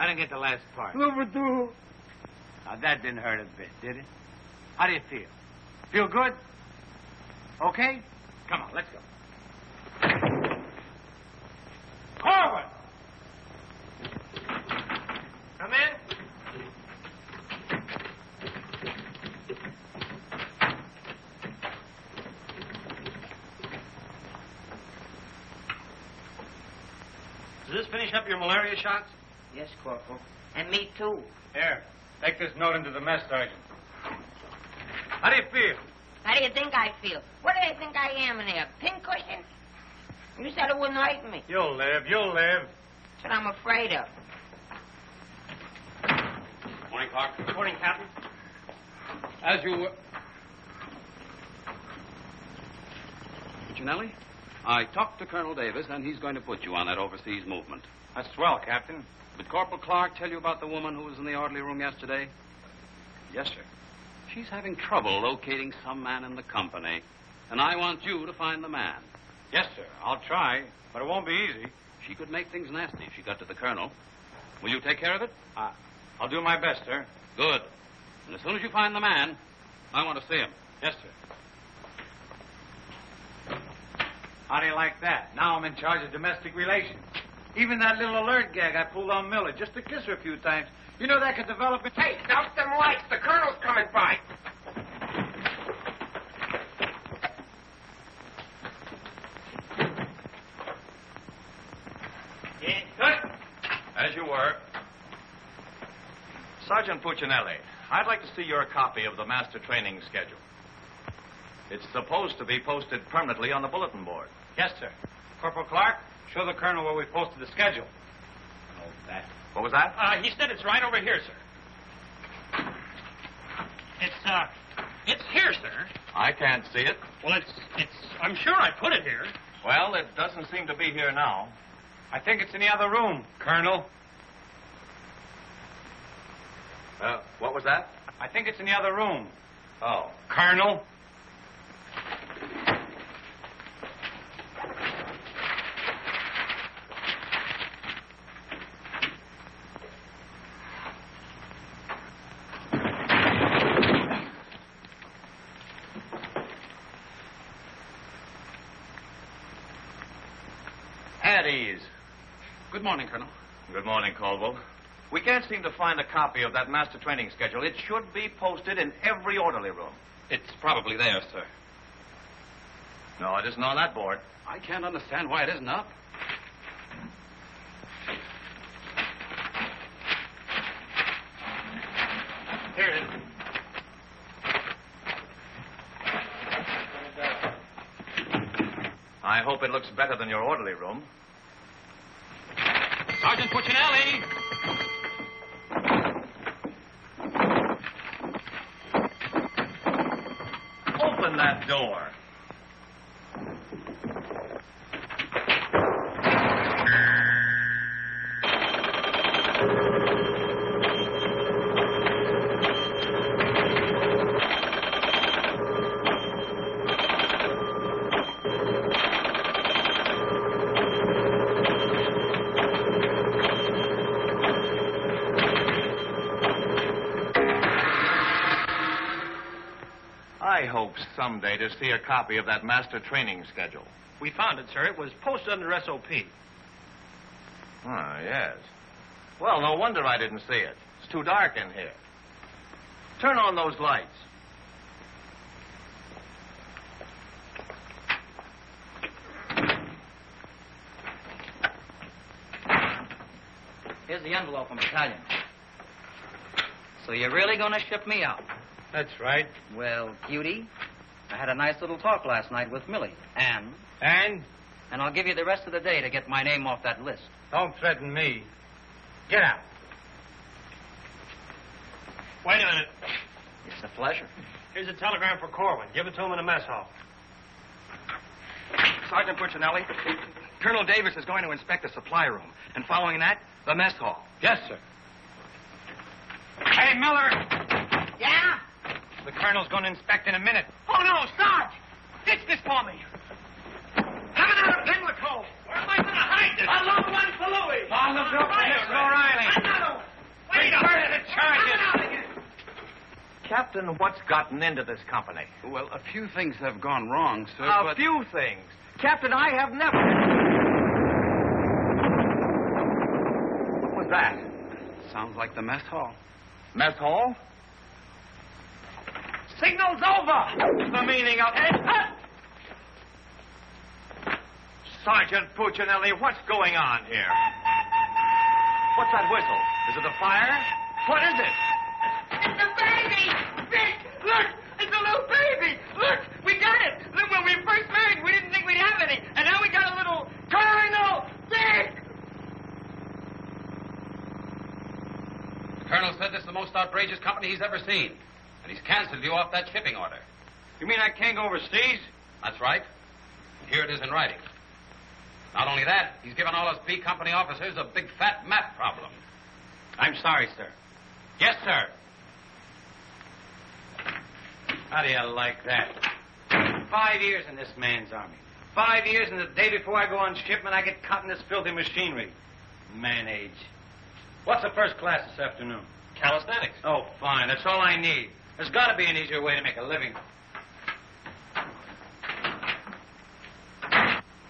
Speaker 13: didn't get the last part. Now, that didn't hurt a bit, did it? How do you feel? Feel good? Okay? Come on, let's go. Corwin!
Speaker 2: Come in. Does this finish up your malaria shots?
Speaker 4: Yes, Corporal. And me, too.
Speaker 7: Here, take this note into the mess sergeant. How do you feel?
Speaker 4: How do you think I feel? What do they think I am in there? Pincushion? You said it wouldn't hurt me.
Speaker 7: You'll live, you'll live.
Speaker 4: That's what I'm afraid of.
Speaker 10: Morning, Clark.
Speaker 2: Morning, Captain.
Speaker 10: As you were... Puccinelli, I talked to Colonel Davis, and he's going to put you on that overseas movement.
Speaker 7: That's swell, Captain.
Speaker 10: Did Corporal Clark tell you about the woman who was in the orderly room yesterday?
Speaker 7: Yes, sir.
Speaker 10: She's having trouble locating some man in the company, and I want you to find the man.
Speaker 7: Yes, sir. I'll try, but it won't be easy.
Speaker 10: She could make things nasty if she got to the colonel. Will you take care of it?
Speaker 7: I'll do my best, sir.
Speaker 10: Good. And as soon as you find the man, I want to see him.
Speaker 7: Yes, sir. How do you like that? Now I'm in charge of domestic relations. Even that little alert gag I pulled on Miller just to kiss her a few times. You know that could develop into...
Speaker 2: Hey, out them lights. The colonel's coming by.
Speaker 17: As you were. Sergeant Puccinelli, I'd like to see your copy of the master training schedule. It's supposed to be posted permanently on the bulletin board.
Speaker 7: Yes, sir. Corporal Clark, show the colonel where we posted the schedule. Oh, that.
Speaker 17: What was that?
Speaker 8: He said it's right over here, sir. It's here, sir.
Speaker 17: I can't see it.
Speaker 8: Well, I'm sure I put it here.
Speaker 17: Well, it doesn't seem to be here now.
Speaker 7: I think it's in the other room, Colonel.
Speaker 17: What was that?
Speaker 7: I think it's in the other room.
Speaker 17: Oh.
Speaker 7: Colonel.
Speaker 17: At ease.
Speaker 10: Good morning, Colonel.
Speaker 17: Good morning, Caldwell. We can't seem to find a copy of that master training schedule. It should be posted in every orderly room.
Speaker 10: It's probably there, sir.
Speaker 17: No, it isn't on that board.
Speaker 10: I can't understand why it isn't up.
Speaker 8: Here it is.
Speaker 17: I hope it looks better than your orderly room.
Speaker 8: Sergeant Puccinelli!
Speaker 17: Open that door. I hope someday to see a copy of that master training schedule.
Speaker 8: We found it, sir. It was posted under SOP.
Speaker 17: Ah, yes. Well, no wonder I didn't see it. It's too dark in here. Turn on those lights.
Speaker 9: Here's the envelope from battalion. So you're really going to ship me out?
Speaker 7: That's right.
Speaker 9: Well, cutie, I had a nice little talk last night with Millie. And? And I'll give you the rest of the day to get my name off that list.
Speaker 7: Don't threaten me. Get out.
Speaker 8: Wait a minute.
Speaker 9: It's a pleasure.
Speaker 8: Here's a telegram for Corwin. Give it to him in the mess hall.
Speaker 6: Sergeant Puccinelli, Colonel Davis is going to inspect the supply room, and following that, the mess hall.
Speaker 7: Yes, sir. Hey, Miller!
Speaker 2: Yeah?
Speaker 7: The colonel's going to inspect in a minute.
Speaker 2: Oh, no, Sarge! Ditch this for me. Have it out of Pimlico. Where am I going to hide this? A long one for Louis.
Speaker 7: Oh, look up, Mr. O'Reilly.
Speaker 2: Another one. Wait a minute.
Speaker 7: Charges.
Speaker 17: Captain, what's gotten into this company?
Speaker 10: Well, a few things have gone wrong, sir,
Speaker 17: A
Speaker 10: but...
Speaker 17: few things. Captain, I have never... What was that?
Speaker 10: Sounds like the mess hall.
Speaker 17: Mess hall?
Speaker 2: Signal's over.
Speaker 17: The meaning of it? Sergeant Puccinelli, what's going on here? What's that whistle? Is it a fire? What is it?
Speaker 2: It's a baby. Vic, look. It's a little baby. Look, we got it. Look, when we first married, we didn't think we'd have any. And now we got a little Colonel Vic.
Speaker 10: The colonel said this is the most outrageous company he's ever seen. And he's canceled you off that shipping order.
Speaker 7: You mean I can't go overseas?
Speaker 10: That's right. Here it is in writing. Not only that, he's given all us B Company officers a big fat map problem.
Speaker 7: I'm sorry, sir. Yes, sir. How do you like that? 5 years in this man's army. 5 years, and the day before I go on shipment, I get caught in this filthy machinery. Man age. What's the first class this afternoon?
Speaker 8: Calisthenics.
Speaker 7: Oh, fine. That's all I need. There's got to be an easier way to make a living.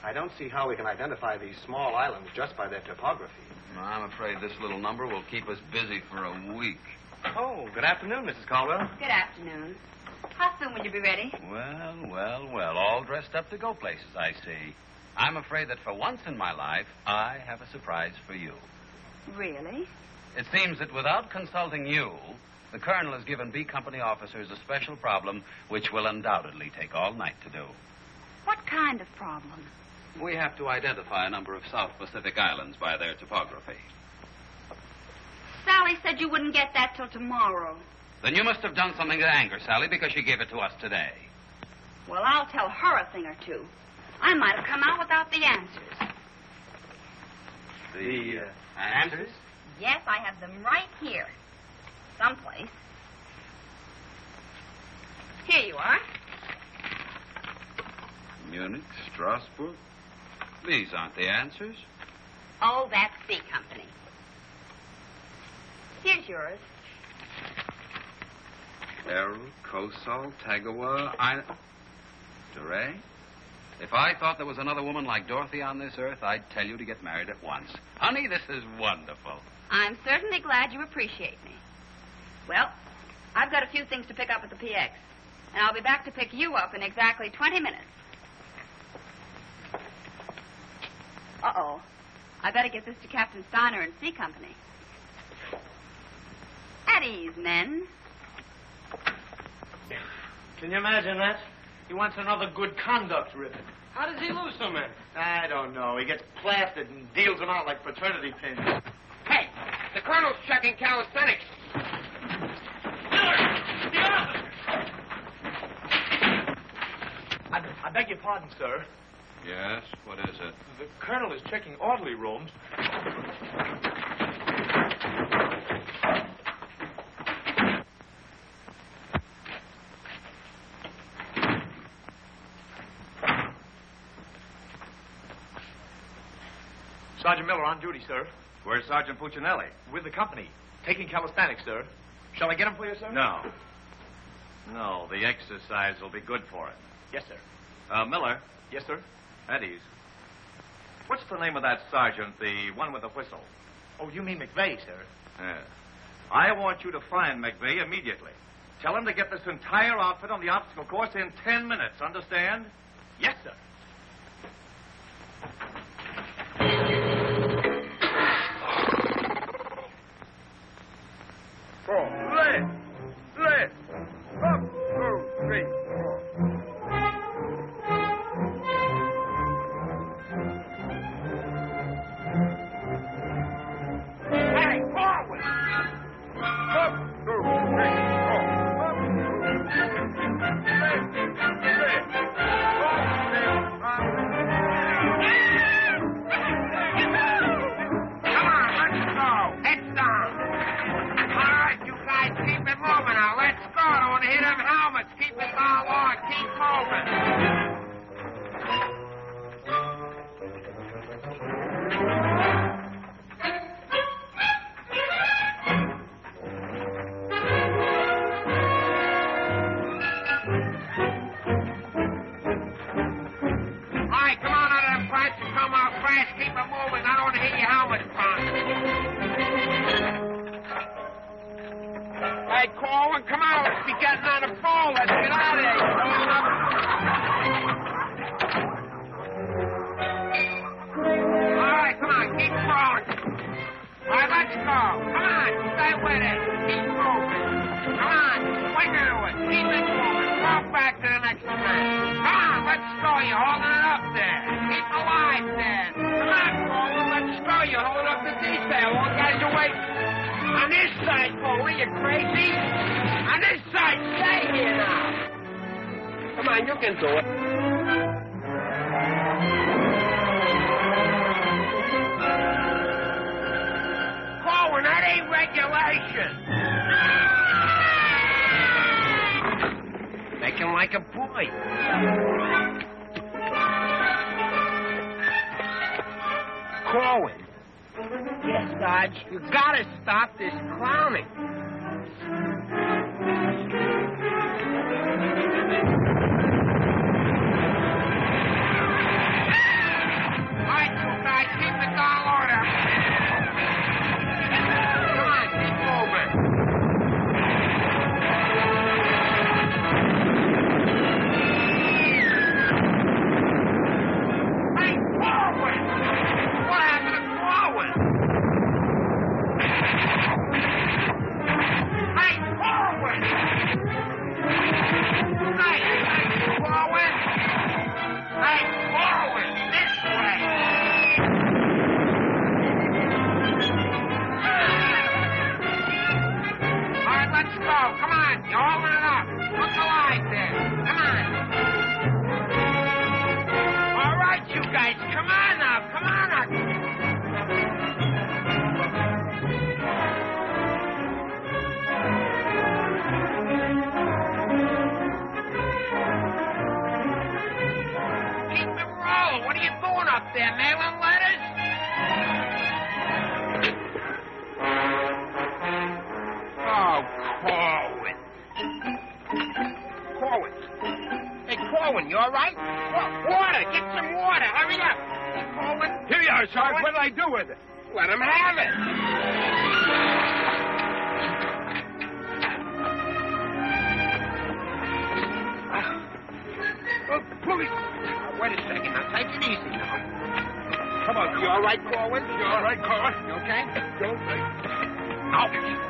Speaker 6: I don't see how we can identify these small islands just by their topography.
Speaker 10: I'm afraid this little number will keep us busy for a week.
Speaker 6: Oh, good afternoon, Mrs. Caldwell.
Speaker 12: Good afternoon. How soon will you be ready?
Speaker 10: Well, all dressed up to go places, I see. I'm afraid that for once in my life, I have a surprise for you.
Speaker 12: Really?
Speaker 10: It seems that without consulting you, the Colonel has given B Company officers a special problem which will undoubtedly take all night to do.
Speaker 12: What kind of problem?
Speaker 10: We have to identify a number of South Pacific islands by their topography.
Speaker 12: Sally said you wouldn't get that till tomorrow.
Speaker 10: Then you must have done something to anger Sally because she gave it to us today.
Speaker 12: Well, I'll tell her a thing or two. I might have come out without the answers.
Speaker 10: The answers?
Speaker 12: Yes, I have them right here. Someplace. Here you are.
Speaker 10: Munich, Strasbourg. These aren't the answers.
Speaker 12: Oh, that's C Company. Here's yours.
Speaker 10: Errol, Kosal, Tagawa, DeRay? If I thought there was another woman like Dorothy on this earth, I'd tell you to get married at once. Honey, this is wonderful.
Speaker 12: I'm certainly glad you appreciate me. Well, I've got a few things to pick up at the PX, and I'll be back to pick you up in exactly 20 minutes. Uh-oh. I better get this to Captain Steiner and C Company. At ease, men.
Speaker 8: Can you imagine that? He wants another good conduct ribbon. How does he lose so many?
Speaker 6: I don't know. He gets plastered and deals them out like fraternity pins.
Speaker 2: Hey, the Colonel's checking calisthenics.
Speaker 8: I beg your pardon, sir.
Speaker 10: Yes? What is it?
Speaker 8: The Colonel is checking orderly rooms. Sergeant Miller on duty, sir.
Speaker 6: Where's Sergeant Puccinelli?
Speaker 8: With the company. Taking calisthenics, sir. Shall I get him for you, sir?
Speaker 17: No. No, the exercise will be good for it.
Speaker 8: Yes, sir.
Speaker 17: Miller.
Speaker 8: Yes, sir.
Speaker 17: At ease. What's the name of that sergeant, the one with the whistle?
Speaker 8: Oh, you mean McVeigh, sir?
Speaker 17: Yeah. I want you to find McVeigh immediately. Tell him to get this entire outfit on the obstacle course in 10 minutes, understand?
Speaker 8: Yes, sir.
Speaker 2: Left. Up, 2, 3, 4. Hey, forward! Up, 2, 3, 4. Up, 2, 3, 4. Left. Come on, let's go. Heads down. All right, you guys, keep it moving now. Let's go. Don't want to hit them helmets. Keep it all on. Keep moving. All right, come on out of them pipes and come out fast. Keep it moving. I don't want to hit your helmets, Pon. Hey, Corwin, come on. Let's be getting on the phone. Let's get out of here. All right, come on. Keep crawling. All right, let's go. Come on. Stay with it. Keep moving. Come on. Swing into it. Keep it moving. Walk back to the next man. Come on. Let's go. You're holding it up there. Keep alive there. Come on, Corwin. Let's go. You're holding up the detail. All guys are waiting. On this side, Foley, you crazy? On this side, stay here now. Come on, you can do it. Corwin, that ain't regulation. Make him like a boy. Corwin. Yes, Dodge. You gotta stop this clowning.
Speaker 15: Let him have it. Police. Wait a second. Now, take it easy now. Come on. You all right, Corwin? You all right, Corwin? You okay? You okay? Out.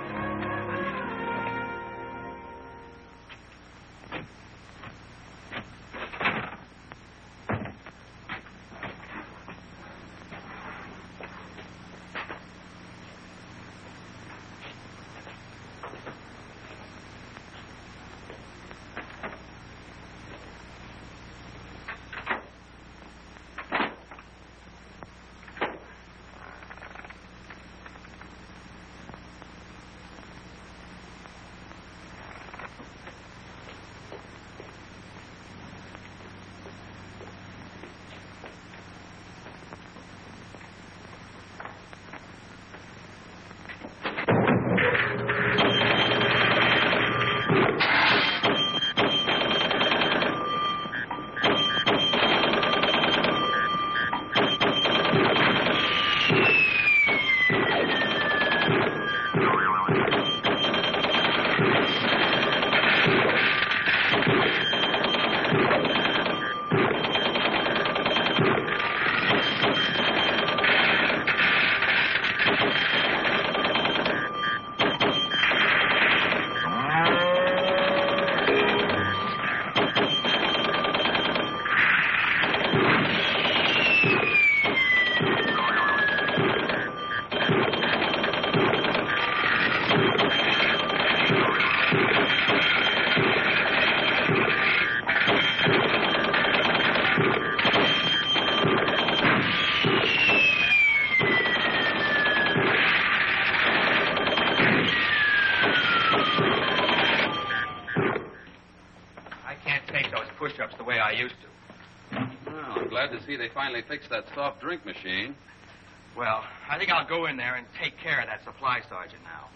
Speaker 17: push-ups the way I used to.
Speaker 10: Well, I'm glad to see they finally fixed that soft drink machine.
Speaker 8: Well, I think I'll go in there and take care of that supply sergeant now.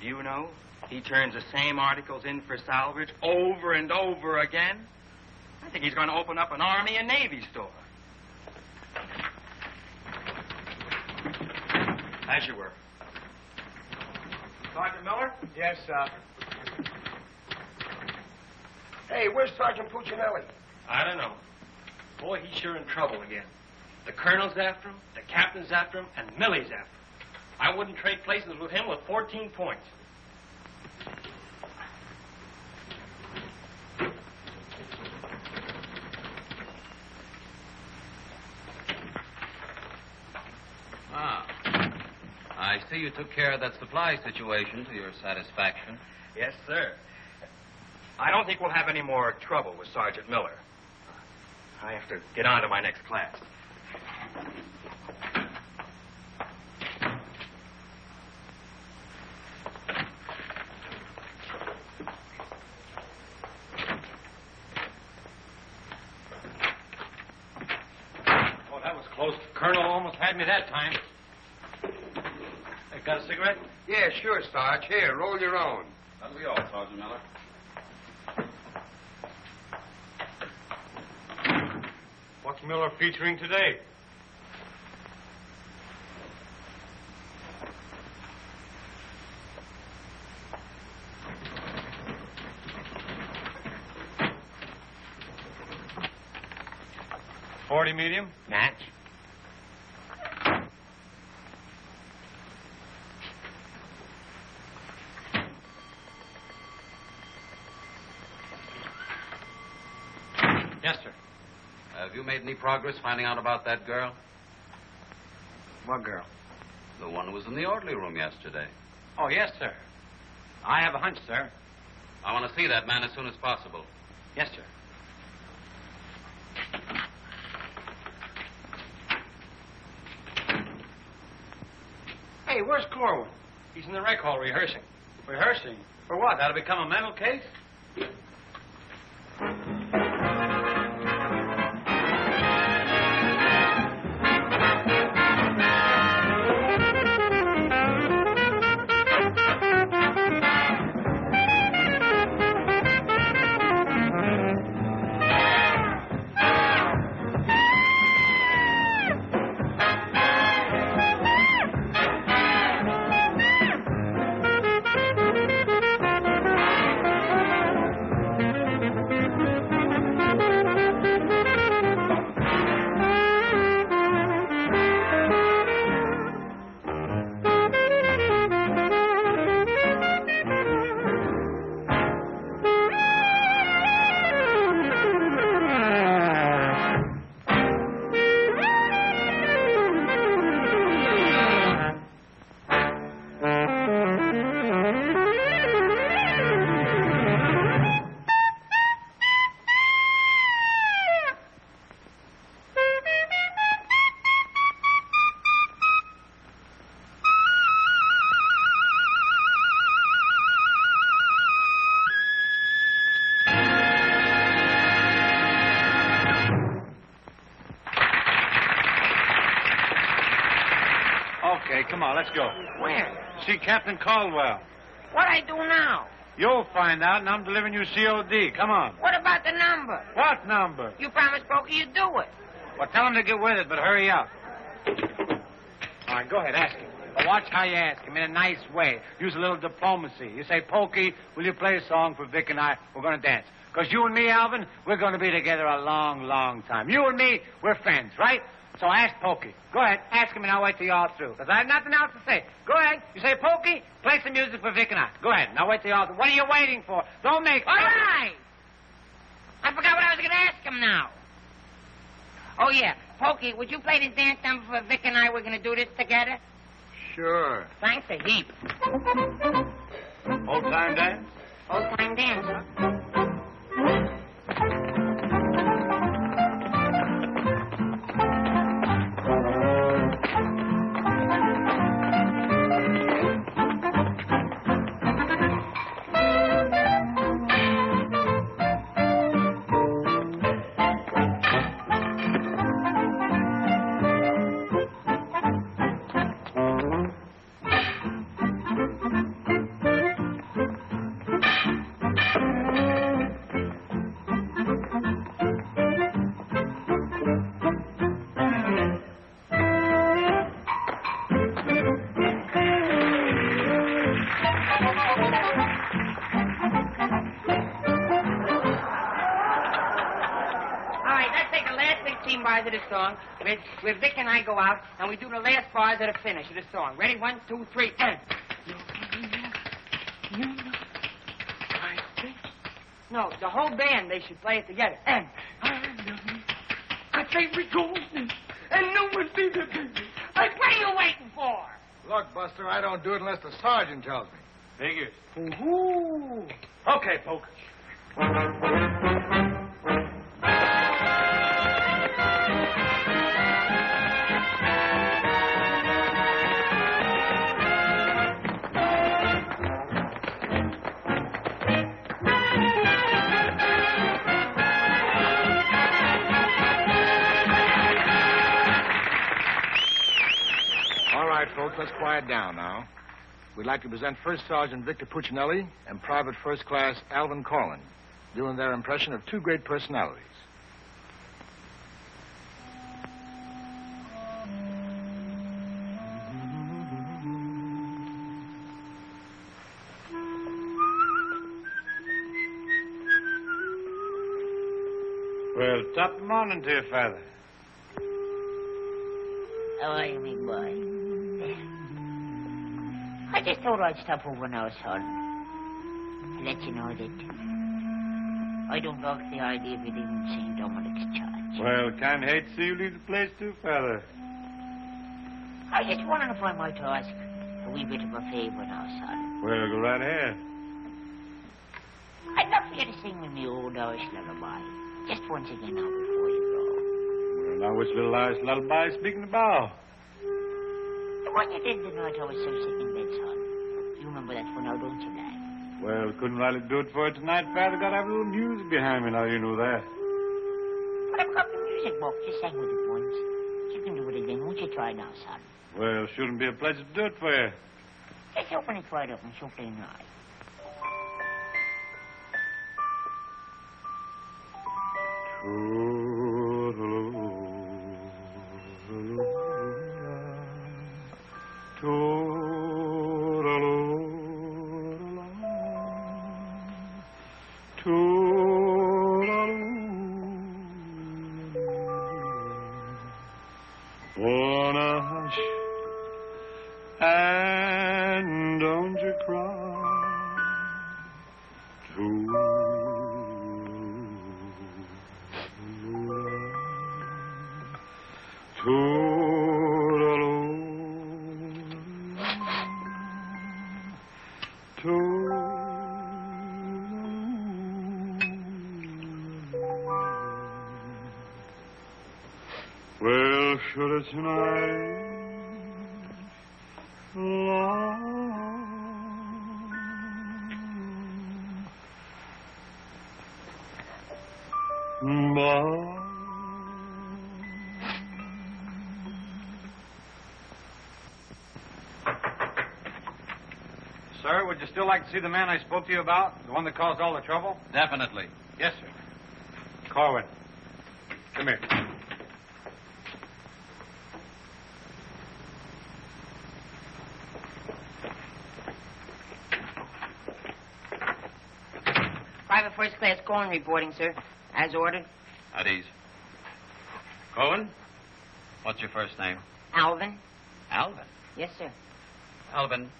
Speaker 8: Do you know, he turns the same articles in for salvage over and over again. I think he's going to open up an Army and Navy store. As you were. Sergeant Miller?
Speaker 15: Yes, sir. Hey, where's Sergeant Puccinelli?
Speaker 8: I don't know. Boy, he's sure in trouble again. The colonel's after him, the captain's after him, and Millie's after him. I wouldn't trade places with him with 14 points.
Speaker 10: Ah. I see you took care of that supply situation to your satisfaction.
Speaker 8: Yes, sir. I don't think we'll have any more trouble with Sergeant Miller. I have to get on to my next class. Oh, that was close. The colonel almost had me that time. Hey, got a cigarette?
Speaker 15: Yeah, sure, Sarge. Here, roll your own.
Speaker 10: That'll be all, Sergeant Miller.
Speaker 14: What's Miller featuring today? .40 medium?
Speaker 2: Match.
Speaker 17: Yes, sir.
Speaker 10: Have you made any progress finding out about that girl?
Speaker 13: What girl?
Speaker 10: The one who was in the orderly room yesterday.
Speaker 17: Oh, yes, sir. I have a hunch, sir.
Speaker 10: I want to see that man as soon as possible.
Speaker 17: Yes, sir.
Speaker 8: Hey, where's Corwin? He's in the rec hall rehearsing.
Speaker 17: Rehearsing? For what? That'll become a mental case?
Speaker 7: Okay, come on, let's go.
Speaker 2: Where?
Speaker 7: See Captain Caldwell.
Speaker 2: What I do now?
Speaker 7: You'll find out, and I'm delivering you COD. Come on.
Speaker 2: What about the number?
Speaker 7: What number?
Speaker 2: You promised Pokey you'd do it.
Speaker 7: Well, tell him to get with it, but hurry up. All right, go ahead, ask him. But watch how you ask him in a nice way. Use a little diplomacy. You say, Pokey, will you play a song for Vic and I? We're going to dance. Because you and me, Alvin, we're going to be together a long, long time. You and me, we're friends, right? So ask Pokey. Go ahead, ask him, and I'll wait till you're all through. Because I have nothing else to say. Go ahead. You say, Pokey, play some music for Vic and I. Go ahead, and I'll wait till you're all through. What are you waiting for? Don't make...
Speaker 2: All right. I forgot what I was going to ask him now. Oh, yeah. Pokey, would you play this dance number for Vic and I? We're going to do this together.
Speaker 13: Sure.
Speaker 2: Thanks a heap.
Speaker 7: Old-time dance?
Speaker 2: Old-time dance, huh? Of the song, where Vic and I go out and we do the last bars at the finish of the song. Ready? 1, 2, 3, and. No, the whole band, they should play it together. And. I say we go and no one sees it. Like, what are you waiting for?
Speaker 14: Look, Buster, I don't do it unless the sergeant tells me.
Speaker 7: Figures.
Speaker 8: Ooh. Okay, Poke.
Speaker 14: All right, folks, let's quiet down now. we'd like to present First Sergeant Victor Puccinelli and Private First Class Alvin Corwin, doing their impression of two great personalities.
Speaker 3: Well, top morning to you, Father.
Speaker 18: How are you, me boy? I just thought I'd stop over now, son, and let you know that I don't like the idea of it even St. Dominic's Church.
Speaker 3: Well, can't hate to see you leave the place too, Father.
Speaker 18: I just wondered if I might ask a wee bit of a favor now, son.
Speaker 3: Well, go right ahead.
Speaker 18: I'd love for you to sing with me old Irish lullaby. Just once again now before you go.
Speaker 3: Well, now which little Irish lullaby speaking about?
Speaker 18: The one you did the night I was so sick in bed, son. You remember that one now, don't you, lad?
Speaker 3: Well, couldn't rightly do it for you tonight, Father. Got to have a little music behind me now, you know that.
Speaker 18: But I've got the music book. You sang with it once. You can do it again. Won't you try now, son?
Speaker 3: Well, shouldn't be a pleasure to do it for you.
Speaker 18: Just open it right up and so plain right.
Speaker 3: Wanna hush and don't you cry. Well, should it tonight
Speaker 7: Sir, would you still like to see the man I spoke to you about? The one that caused all the trouble?
Speaker 10: Definitely.
Speaker 7: Yes, sir. Corwin, come here.
Speaker 4: Private First Class Cohen reporting, sir. As ordered.
Speaker 10: At ease. Cohen, what's your first name?
Speaker 4: Alvin.
Speaker 10: Alvin.
Speaker 4: Yes, sir.
Speaker 10: Alvin,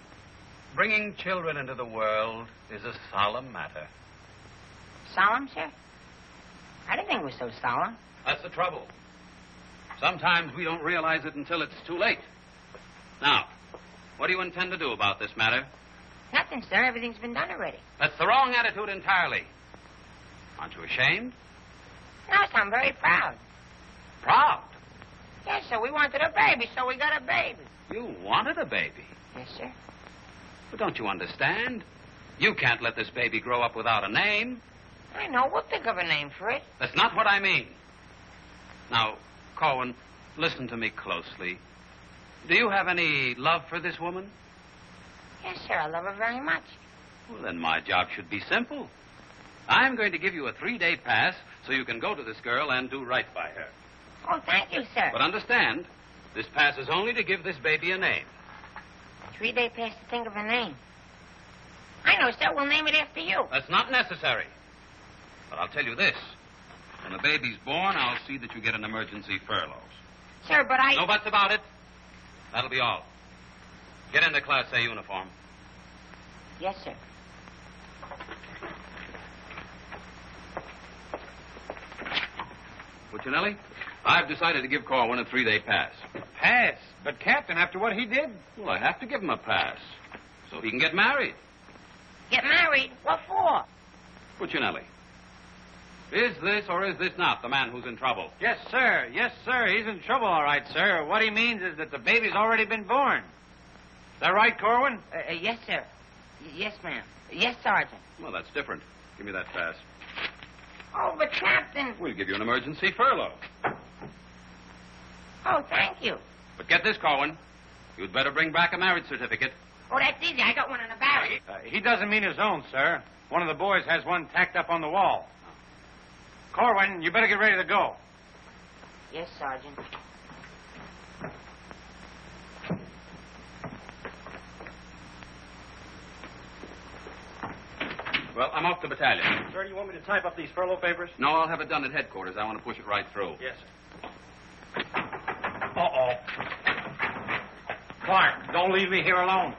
Speaker 10: bringing children into the world is a solemn matter.
Speaker 4: Solemn, sir? I didn't think it was so solemn.
Speaker 10: That's the trouble. Sometimes we don't realize it until it's too late. Now, what do you intend to do about this matter?
Speaker 4: Nothing, sir. Everything's been done already.
Speaker 10: That's the wrong attitude entirely. Aren't you ashamed?
Speaker 4: No, sir, I'm very proud.
Speaker 10: Proud?
Speaker 4: Yes, sir. We wanted a baby, so we got a baby.
Speaker 10: You wanted a baby?
Speaker 4: Yes, sir.
Speaker 10: But don't you understand? You can't let this baby grow up without a name.
Speaker 4: I know. We'll think of a name for it.
Speaker 10: That's not what I mean. Now, Corwin, listen to me closely. Do you have any love for this woman?
Speaker 4: Yes, sir. I love her very much.
Speaker 10: Well, then my job should be simple. I'm going to give you a 3-day pass so you can go to this girl and do right by her.
Speaker 4: Oh, thank you, sir.
Speaker 10: But understand, this pass is only to give this baby a name.
Speaker 4: 3-day pass to think of a name. I know, sir. We'll name it after you.
Speaker 10: That's not necessary. But I'll tell you this. When the baby's born, I'll see that you get an emergency furlough.
Speaker 4: Sir, but I...
Speaker 10: No buts about it. That'll be all. Get into Class A uniform.
Speaker 4: Yes, sir.
Speaker 10: Puccinelli, I've decided to give Corwin a 3-day pass.
Speaker 7: Pass? But, Captain, after what he did...
Speaker 10: Well, I have to give him a pass so he can get married.
Speaker 4: Get married? What for?
Speaker 10: Puccinelli, is this or is this not the man who's in trouble?
Speaker 7: Yes, sir. Yes, sir. He's in trouble, all right, sir. What he means is that the baby's already been born. Is that right, Corwin?
Speaker 4: Yes, sir. Yes, ma'am. Yes, Sergeant.
Speaker 10: Well, that's different. Give me that pass.
Speaker 4: Oh, but, Captain...
Speaker 10: We'll give you an emergency furlough.
Speaker 4: Oh, thank you.
Speaker 10: But get this, Corwin. You'd better bring back a marriage certificate.
Speaker 2: Oh, that's easy. I got one in the barrel.
Speaker 7: He doesn't mean his own, sir. One of the boys has one tacked up on the wall. Corwin, you better get ready to go.
Speaker 2: Yes, Sergeant.
Speaker 10: Well, I'm off to battalion.
Speaker 8: Sir, do you want me to type up these furlough papers?
Speaker 10: No, I'll have it done at headquarters. I want to push it right through.
Speaker 8: Yes, sir.
Speaker 7: Uh-oh. Clark, don't leave me here alone.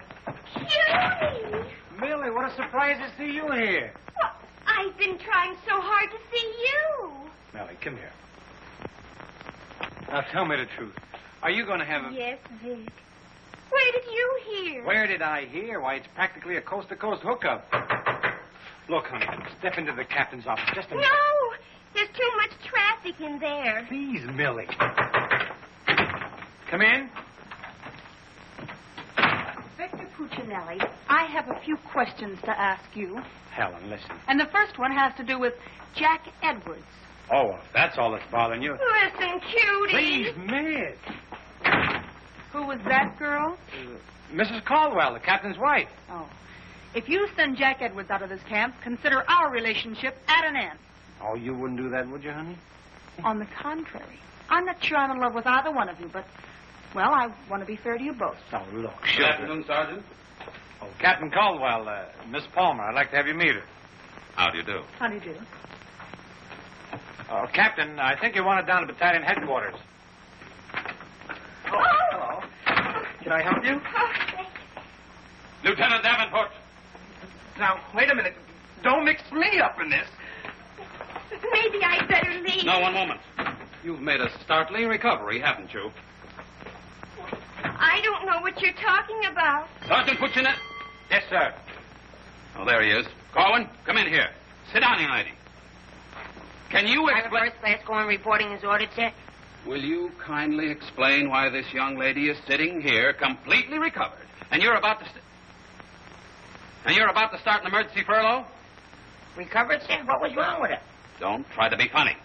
Speaker 11: Cutie!
Speaker 7: Millie, what a surprise to see you here.
Speaker 11: Well, I've been trying so hard to see you.
Speaker 7: Millie, come here. Now, tell me the truth. Are you going to have a...
Speaker 11: Yes, Vic. Where did you hear?
Speaker 7: Where did I hear? Why, it's practically a coast-to-coast hookup. Look, honey, step into the captain's office just a minute.
Speaker 11: No! There's too much traffic in there.
Speaker 7: Please, Millie. Come in.
Speaker 12: Victor Puccinelli, I have a few questions to ask you.
Speaker 7: Helen, listen.
Speaker 12: And the first one has to do with Jack Edwards.
Speaker 7: Oh, if that's all that's bothering you.
Speaker 11: Listen, Cutie.
Speaker 7: Please, Miss.
Speaker 12: Who was that girl?
Speaker 7: Mrs. Caldwell, the captain's wife.
Speaker 12: Oh. If you send Jack Edwards out of this camp, consider our relationship at an end.
Speaker 7: Oh, you wouldn't do that, would you, honey?
Speaker 12: On the contrary. I'm not sure I'm in love with either one of you, but, well, I want to be fair to you both.
Speaker 7: Oh, look,
Speaker 10: Good afternoon, Sergeant.
Speaker 7: Oh, Captain Caldwell, Miss Palmer, I'd like to have you meet her.
Speaker 10: How do you do?
Speaker 12: How do you do?
Speaker 7: Oh, Captain, I think you want it down to battalion headquarters.
Speaker 11: Oh!
Speaker 8: Hello. Can I help you?
Speaker 10: Lieutenant Davenport.
Speaker 15: Now, wait a minute. Don't mix me up in this.
Speaker 11: Maybe I'd better leave.
Speaker 10: No, one moment. You've made a startling recovery, haven't you?
Speaker 11: I don't know what you're talking about.
Speaker 10: Sergeant Puccinelli.
Speaker 7: Yes, sir.
Speaker 10: Oh, there he is. Corwin, come in here. Sit down, young lady. Can you
Speaker 2: Private
Speaker 10: explain...
Speaker 2: First Class Corn reporting his order, sir.
Speaker 10: Will you kindly explain why this young lady is sitting here completely recovered, and you're about to... start an emergency furlough?
Speaker 2: Recovered, sir? What was wrong with her?
Speaker 10: Don't try to be funny.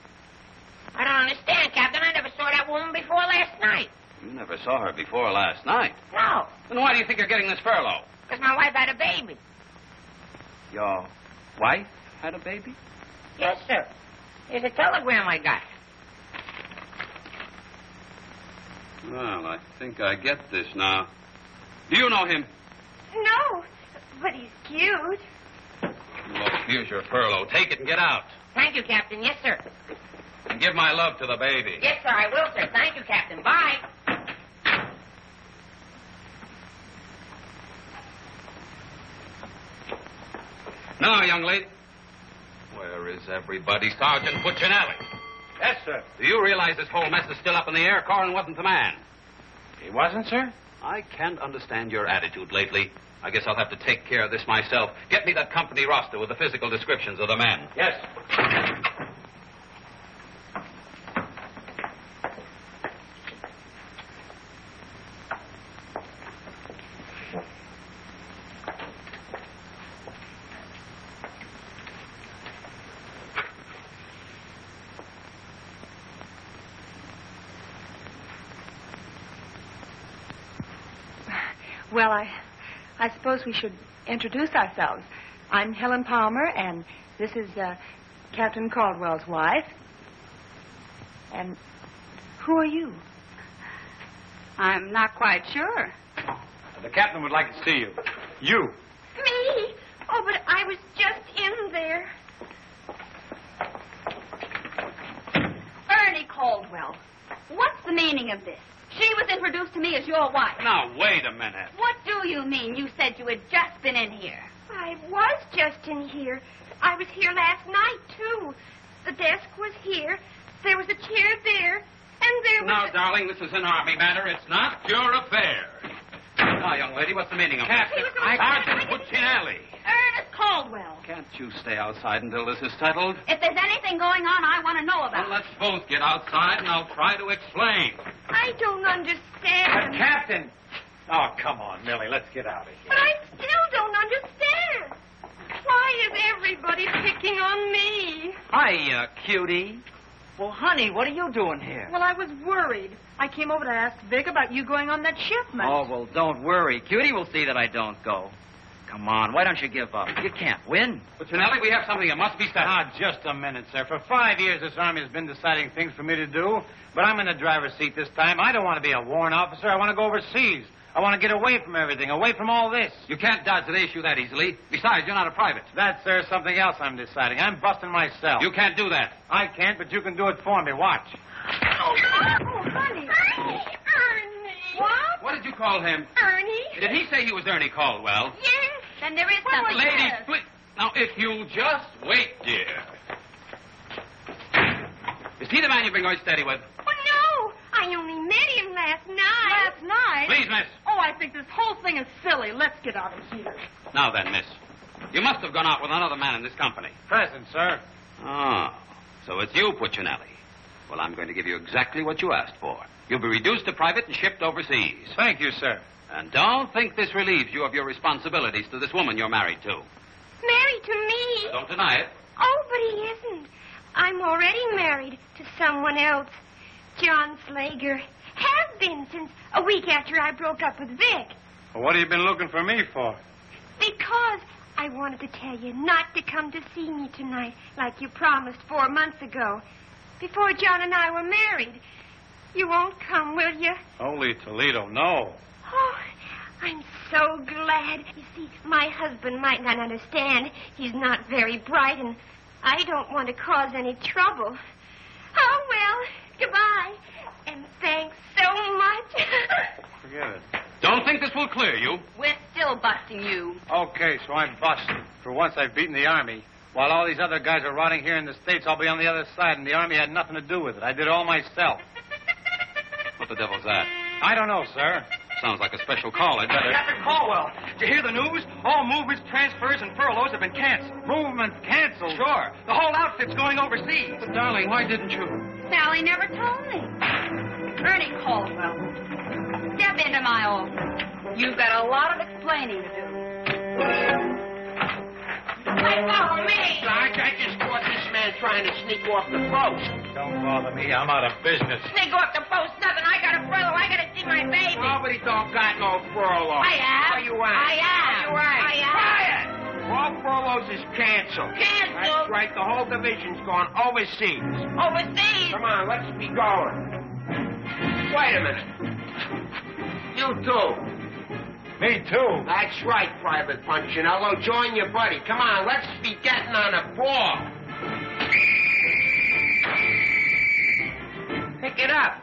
Speaker 2: I don't understand, Captain. I never saw that woman before last night.
Speaker 10: You never saw her before last night.
Speaker 2: No,
Speaker 10: Then why do you think you're getting this furlough?
Speaker 2: because my wife had a baby.
Speaker 10: Your wife had a baby?
Speaker 2: Yes, sir. Here's a telegram I got.
Speaker 10: Well, I think I get this now. Do you know him?
Speaker 11: No, but he's cute.
Speaker 10: Look, here's your furlough. Take it and get out.
Speaker 2: Thank you, Captain. Yes, sir.
Speaker 10: And give my love to the baby.
Speaker 2: Yes, sir, I will, sir. Thank you, Captain. Bye.
Speaker 10: Now, young lady. Where is everybody? Sergeant Puccinelli.
Speaker 7: Yes, sir.
Speaker 10: Do you realize this whole mess is still up in the air? Corwin wasn't the man.
Speaker 7: He wasn't, sir?
Speaker 10: I can't understand your attitude lately. I guess I'll have to take care of this myself. Get me that company roster with the physical descriptions of the men.
Speaker 7: Yes.
Speaker 12: Well, I suppose we should introduce ourselves. I'm Helen Palmer, and this is Captain Caldwell's wife. And who are you? I'm not quite sure.
Speaker 7: The captain would like to see you. You.
Speaker 11: Me? Oh, but I was just in there.
Speaker 12: Ernie Caldwell. What's the meaning of this? She was introduced to me as your wife.
Speaker 10: Now, wait a minute.
Speaker 12: What do you mean? You said you had just been in here.
Speaker 11: I was just in here. I was here last night, too. The desk was here. There was a chair there. And there was...
Speaker 10: Now, darling, this is an army matter. It's not your affair. Now, young lady, what's the meaning of
Speaker 12: Captain,
Speaker 10: this? Sergeant Puccinelli.
Speaker 12: Ernest Caldwell.
Speaker 10: Can't you stay outside until this is settled?
Speaker 12: If there's anything going on, I want to know about
Speaker 10: Well, let's both get outside, and I'll try to explain.
Speaker 11: I don't understand.
Speaker 7: But, Captain! Oh, come on, Millie. Let's get out of here.
Speaker 11: But I still don't understand. Why is everybody picking on me?
Speaker 10: Hiya, cutie.
Speaker 9: Well, honey, what are you doing here?
Speaker 16: Well, I was worried. I came over to ask Vic about you going on that shipment.
Speaker 9: Oh, well, don't worry. Cutie will see that I don't go. Come on, why don't you give up? You can't win.
Speaker 17: Puccinelli, we have something that must be said.
Speaker 7: Ah, just a minute, sir. For 5 years, this Army has been deciding things for me to do, but I'm in the driver's seat this time. I don't want to be a warrant officer. I want to go overseas. I want to get away from everything, away from all this.
Speaker 10: You can't dodge the issue that easily. Besides, you're not a private.
Speaker 7: That's, sir, something else I'm deciding. I'm busting myself.
Speaker 10: You can't do that.
Speaker 7: I can't, but you can do it for me. Watch.
Speaker 11: Oh, honey. Ernie.
Speaker 16: What?
Speaker 10: What did you call him?
Speaker 11: Ernie?
Speaker 10: Did he say he was Ernie Caldwell?
Speaker 11: Yes.
Speaker 4: Then there is something.
Speaker 10: Ladies, please. Now, if you'll just wait, dear. Is he the man you've been going steady with?
Speaker 11: Oh, no. I only met him last night.
Speaker 16: Last night?
Speaker 10: Please, miss.
Speaker 16: Oh, I think this whole thing is silly. Let's get out of here.
Speaker 10: Now then, miss. You must have gone out with another man in this company.
Speaker 7: Present, sir.
Speaker 10: Oh, so it's you, Puccinelli. Well, I'm going to give you exactly what you asked for. You'll be reduced to private and shipped overseas.
Speaker 7: Thank you, sir.
Speaker 10: And don't think this relieves you of your responsibilities to this woman you're married to.
Speaker 11: Married to me?
Speaker 10: Don't deny it.
Speaker 11: Oh, but he isn't. I'm already married to someone else. John Slager. Have been since a week after I broke up with Vic.
Speaker 7: Well, what have you been looking for me for?
Speaker 11: Because I wanted to tell you not to come to see me tonight like you promised 4 months ago. Before John and I were married. You won't come, will you?
Speaker 7: Holy Toledo, no.
Speaker 11: Oh, I'm so glad. You see, my husband might not understand. He's not very bright, and I don't want to cause any trouble. Oh, well, goodbye. And thanks so much.
Speaker 7: Forget it.
Speaker 10: Don't think this will clear you.
Speaker 4: We're still busting you.
Speaker 7: Okay, so I'm busted. For once I've beaten the Army. While all these other guys are rotting here in the States, I'll be on the other side, and the Army had nothing to do with it. I did it all myself.
Speaker 10: What the devil's that?
Speaker 7: I don't know, sir.
Speaker 10: Sounds like a special call. I'd better...
Speaker 8: Captain Caldwell, did you hear the news? All movements, transfers, and furloughs have been canceled.
Speaker 7: Movement canceled?
Speaker 8: Sure. The whole outfit's going overseas.
Speaker 10: But, darling, why didn't you?
Speaker 4: Sally never told me. Ernie Caldwell, step into my office. You've got a lot of explaining to do.
Speaker 2: Hey, follow me! Sarge, I just caught this man trying to sneak off the post.
Speaker 7: Don't bother me. I'm out of business.
Speaker 2: Sneak off the post? Nothing. I got a furlough. I got to see my baby. Nobody don't got no furlough.
Speaker 4: I have.
Speaker 2: Oh, you ain't.
Speaker 4: I am.
Speaker 2: Oh, you ain't.
Speaker 4: I am.
Speaker 2: Quiet! All furloughs is canceled.
Speaker 4: Canceled?
Speaker 2: That's right. The whole division's gone overseas.
Speaker 4: Overseas?
Speaker 2: Come on, let's be going. Wait a minute. You too.
Speaker 7: Me too.
Speaker 2: That's right, Private Punchinello. Join your buddy. Come on, let's be getting on a ball. Pick it up.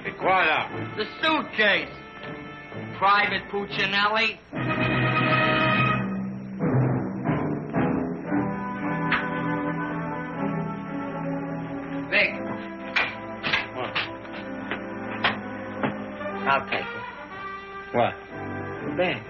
Speaker 7: Pick what up?
Speaker 2: The suitcase. Private Puccinelli. Vic.
Speaker 7: What?
Speaker 2: I'll take it.
Speaker 7: What?
Speaker 2: The bag.